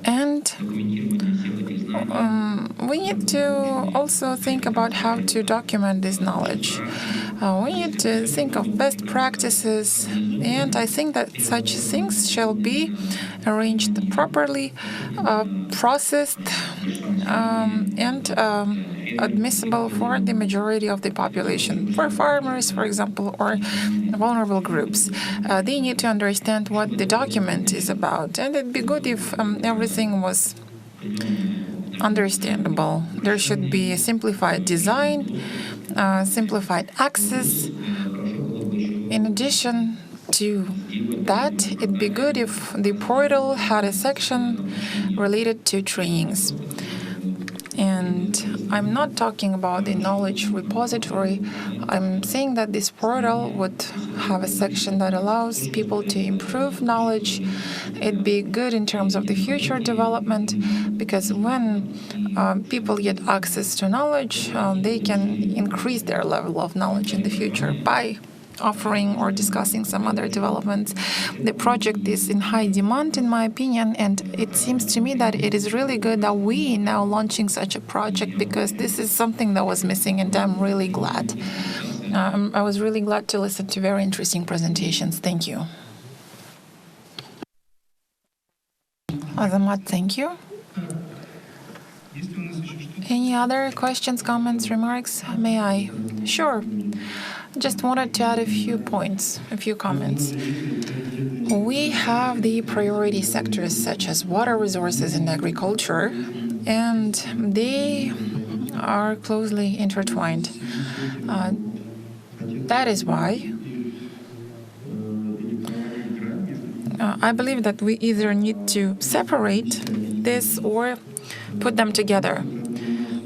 and we need to also think about how to document this knowledge. We need to think of best practices, and I think that such things shall be arranged properly, processed, and admissible for the majority of the population. For farmers, for example, or vulnerable groups, they need to understand what the document is about, and it'd be good if everything was understandable. There should be a simplified design, simplified access. In addition to that, it'd be good if the portal had a section related to trainings. And I'm not talking about the knowledge repository. I'm saying that this portal would have a section that allows people to improve knowledge. It'd be good in terms of the future development, because when people get access to knowledge, they can increase their level of knowledge in the future by offering or discussing some other developments. The project is in high demand, in my opinion, and it seems to me that it is really good that we now launching such a project, because this is something that was missing, and I'm really glad. I was really glad to listen to very interesting presentations. Thank you. Azamat, thank you. Any other questions, comments, remarks? May I? Sure. Just wanted to add a few points, a few comments. We have the priority sectors such as water resources and agriculture, and they are closely intertwined. That is why I believe that we either need to separate this or put them together,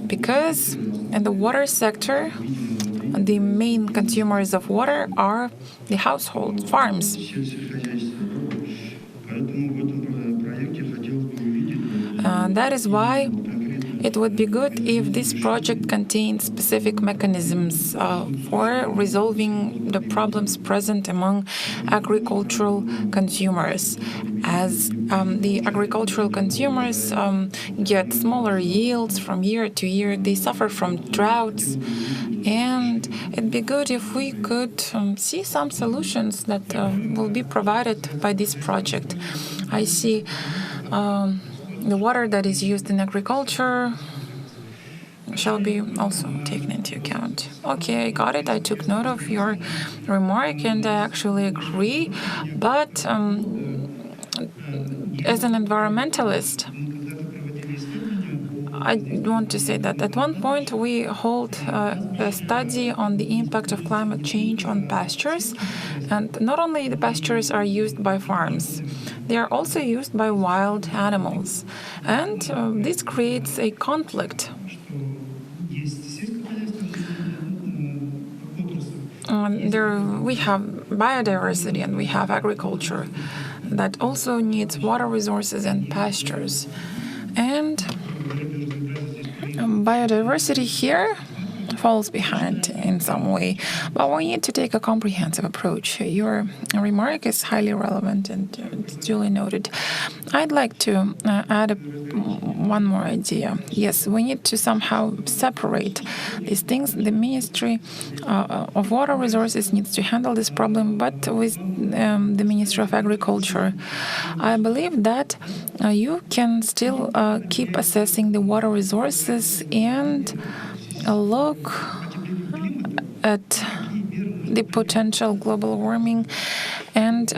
because in the water sector, the main consumers of water are the household farms. That is why it would be good if this project contained specific mechanisms for resolving the problems present among agricultural consumers. As the agricultural consumers get smaller yields from year to year, they suffer from droughts, and it'd be good if we could see some solutions that will be provided by this project. I see the water that is used in agriculture shall be also taken into account. Okay, I got it. I took note of your remark and I actually agree. But as an environmentalist, I want to say that at one point we hold a study on the impact of climate change on pastures. And not only the pastures are used by farms, they are also used by wild animals. And this creates a conflict. We have biodiversity and we have agriculture that also needs water resources and pastures. And biodiversity here falls behind in some way, but we need to take a comprehensive approach. Your remark is highly relevant and duly noted. I'd like to add one more idea. Yes, we need to somehow separate these things. The Ministry of Water Resources needs to handle this problem, but with the Ministry of Agriculture. I believe that you can still keep assessing the water resources and look at the potential global warming and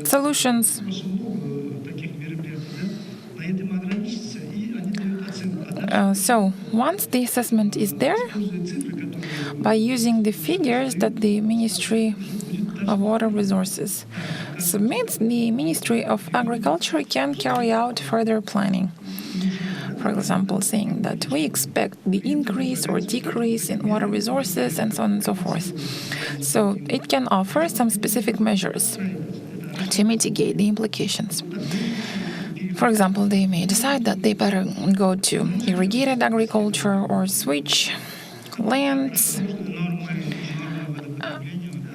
solutions. So once the assessment is there, by using the figures that the Ministry of Water Resources submits, the Ministry of Agriculture can carry out further planning. For example, saying that we expect the increase or decrease in water resources and so on and so forth. So it can offer some specific measures to mitigate the implications. For example, they may decide that they better go to irrigated agriculture or switch lands.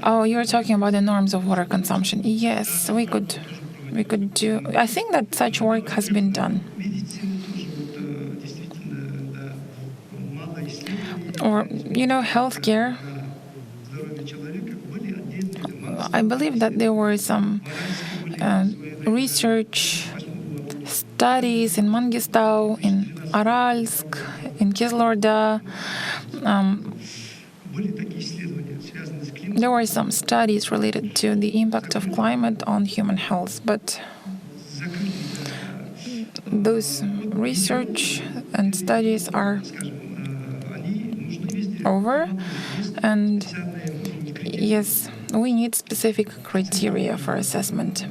Oh, you're talking about the norms of water consumption. Yes, we could do. I think that such work has been done. Or, healthcare. I believe that there were some research studies in Mangistau, in Aralsk, in Kizlorda. There were some studies related to the impact of climate on human health, but those research and studies are over, and yes, we need specific criteria for assessment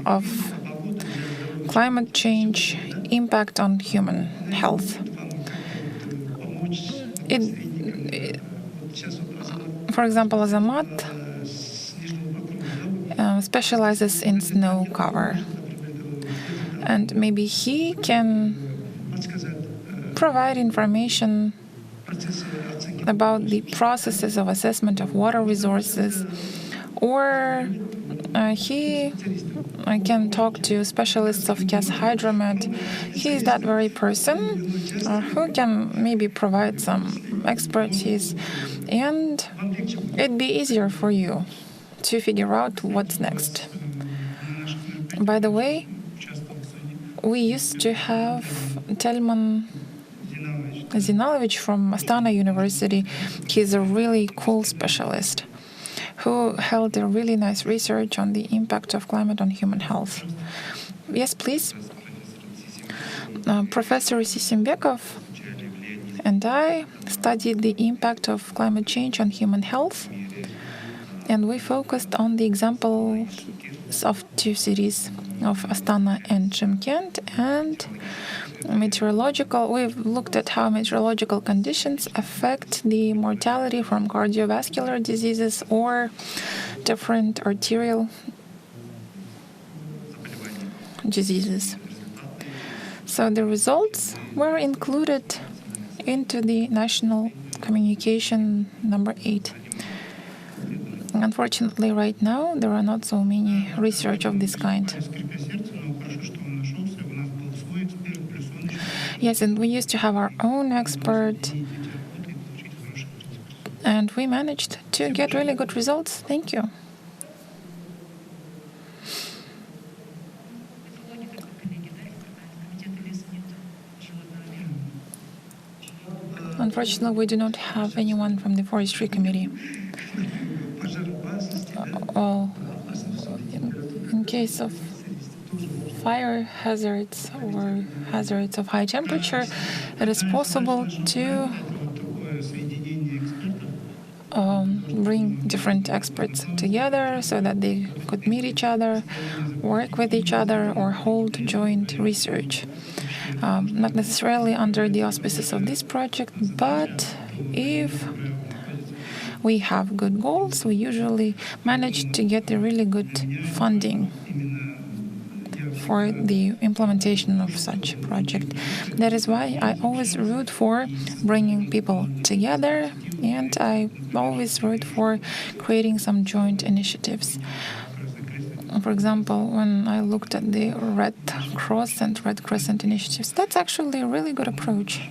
of climate change impact on human health. For example, Azamat specializes in snow cover, and maybe he can provide information about the processes of assessment of water resources, or he can talk to specialists of gas hydromet. He is that very person who can maybe provide some expertise, and it'd be easier for you to figure out what's next. By the way, we used to have Telman Zinalovich from Astana University. He's a really cool specialist who held a really nice research on the impact of climate on human health. Yes, please. Professor Sisimbekov and I studied the impact of climate change on human health, and we focused on the examples of two cities, of Astana and Shymkent, and we've looked at how meteorological conditions affect the mortality from cardiovascular diseases or different arterial diseases. So the results were included into the national communication number 8. Unfortunately, right now, there are not so many research of this kind. Yes, and we used to have our own expert, and we managed to get really good results. Thank you. Unfortunately, we do not have anyone from the Forestry Committee. In case of fire hazards or hazards of high temperature, it is possible to bring different experts together so that they could meet each other, work with each other, or hold joint research. Not necessarily under the auspices of this project, but if we have good goals, we usually manage to get a really good funding for the implementation of such a project. That is why I always root for bringing people together, and I always root for creating some joint initiatives. For example, when I looked at the Red Cross and Red Crescent initiatives, that's actually a really good approach.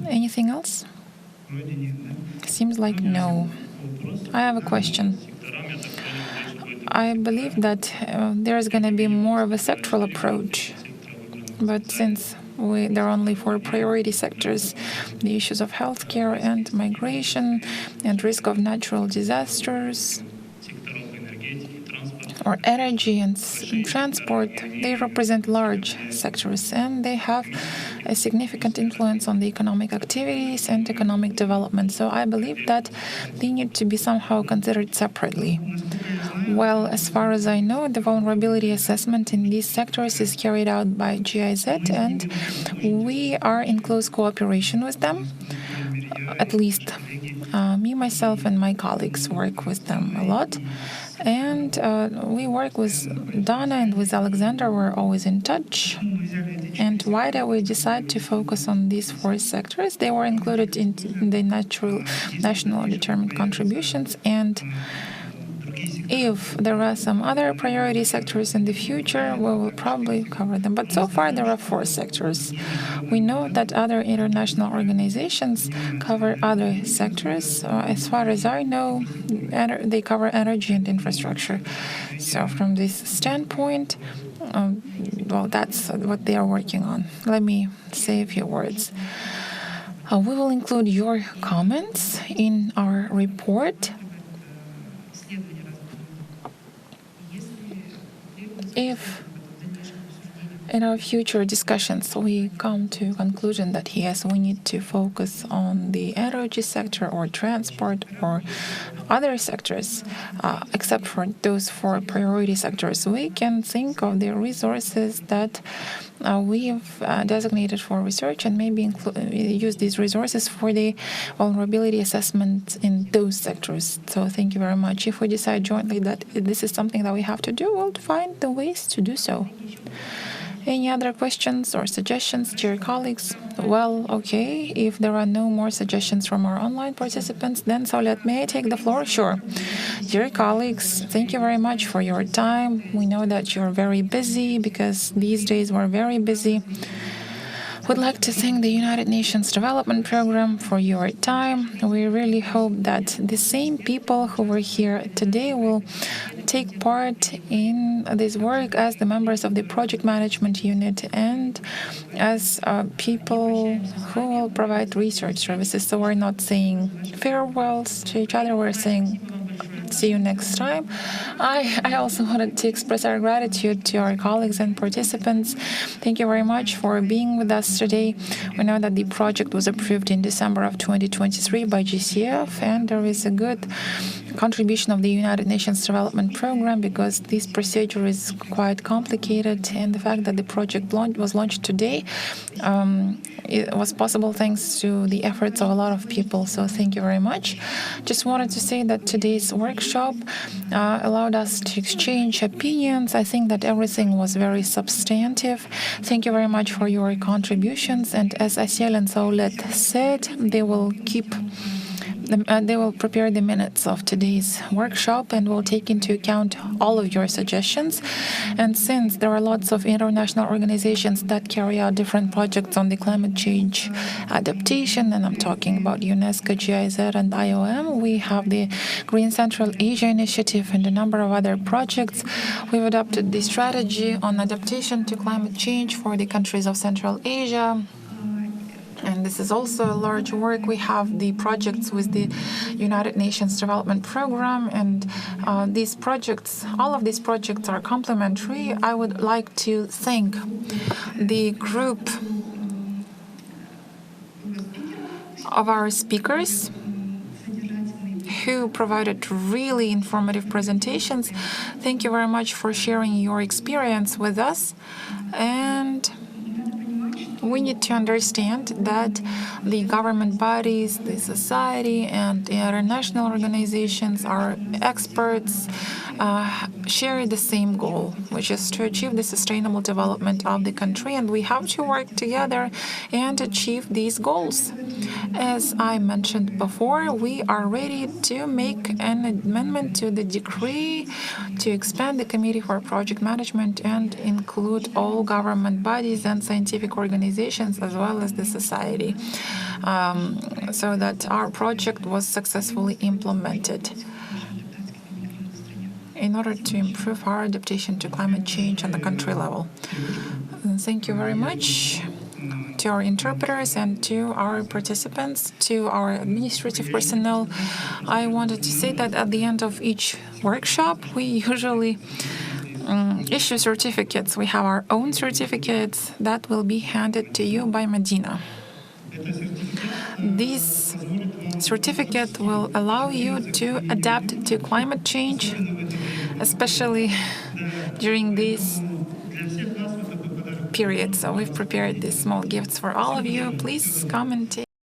Anything else? Seems like no. I have a question. I believe that there's going to be more of a sectoral approach, but since there are only 4 priority sectors, the issues of healthcare and migration and risk of natural disasters, or energy and transport, they represent large sectors and they have a significant influence on the economic activities and economic development. So I believe that they need to be somehow considered separately. Well, as far as I know, the vulnerability assessment in these sectors is carried out by GIZ, and we are in close cooperation with them. At least me, myself, and my colleagues work with them a lot. And we work with Dana and with Alexander. We're always in touch. And why did we decide to focus on these 4 sectors? They were included in the national determined contributions. And if there are some other priority sectors in the future, we will probably cover them. But so far, there are 4 sectors. We know that other international organizations cover other sectors. As far as I know, they cover energy and infrastructure. So from this standpoint, well, that's what they are working on. Let me say a few words. We will include your comments in our report. If in our future discussions we come to a conclusion that yes, we need to focus on the energy sector or transport or other sectors, except for those 4 priority sectors, we can think of the resources that we have designated for research and maybe use these resources for the vulnerability assessment in those sectors. So thank you very much. If we decide jointly that this is something that we have to do, we'll find the ways to do so. Any other questions or suggestions, dear colleagues? Well, okay, if there are no more suggestions from our online participants, then Solet, may I take the floor? Sure. Dear colleagues, thank you very much for your time. We know that you're very busy because these days we're very busy. Would like to thank the United Nations Development Program for your time. We really hope that the same people who were here today will take part in this work as the members of the project management unit and as people who will provide research services. So we're not saying farewells to each other, we're saying see you next time. I also wanted to express our gratitude to our colleagues and participants. Thank you very much for being with us today. We know that the project was approved in December of 2023 by GCF, and there is a good contribution of the United Nations Development Program, because this procedure is quite complicated, and the fact that the project was launched today, it was possible thanks to the efforts of a lot of people. So thank you very much. Just wanted to say that today's workshop allowed us to exchange opinions. I think that everything was very substantive. Thank you very much for your contributions. And as Asiel and Saulet said, they will prepare the minutes of today's workshop and will take into account all of your suggestions. And since there are lots of international organizations that carry out different projects on the climate change adaptation, and I'm talking about UNESCO, GIZ, and IOM, we have the Green Central Asia Initiative and a number of other projects. We've adopted the strategy on adaptation to climate change for the countries of Central Asia. And this is also a large work. We have the projects with the United Nations Development Program, and these projects, all of these projects are complementary. I would like to thank the group of our speakers who provided really informative presentations. Thank you very much for sharing your experience with us. And we need to understand that the government bodies, the society, and the international organizations are experts, share the same goal, which is to achieve the sustainable development of the country, and we have to work together and achieve these goals. As I mentioned before, we are ready to make an amendment to the decree to expand the Committee for Project Management and include all government bodies and scientific organizations as well as the society, so that our project was successfully implemented in order to improve our adaptation to climate change on the country level. Thank you very much to our interpreters and to our participants, to our administrative personnel. I wanted to say that at the end of each workshop, we usually issue certificates. We have our own certificates that will be handed to you by Medina. This certificate will allow you to adapt to climate change, especially during this period. So we've prepared these small gifts for all of you. Please come and take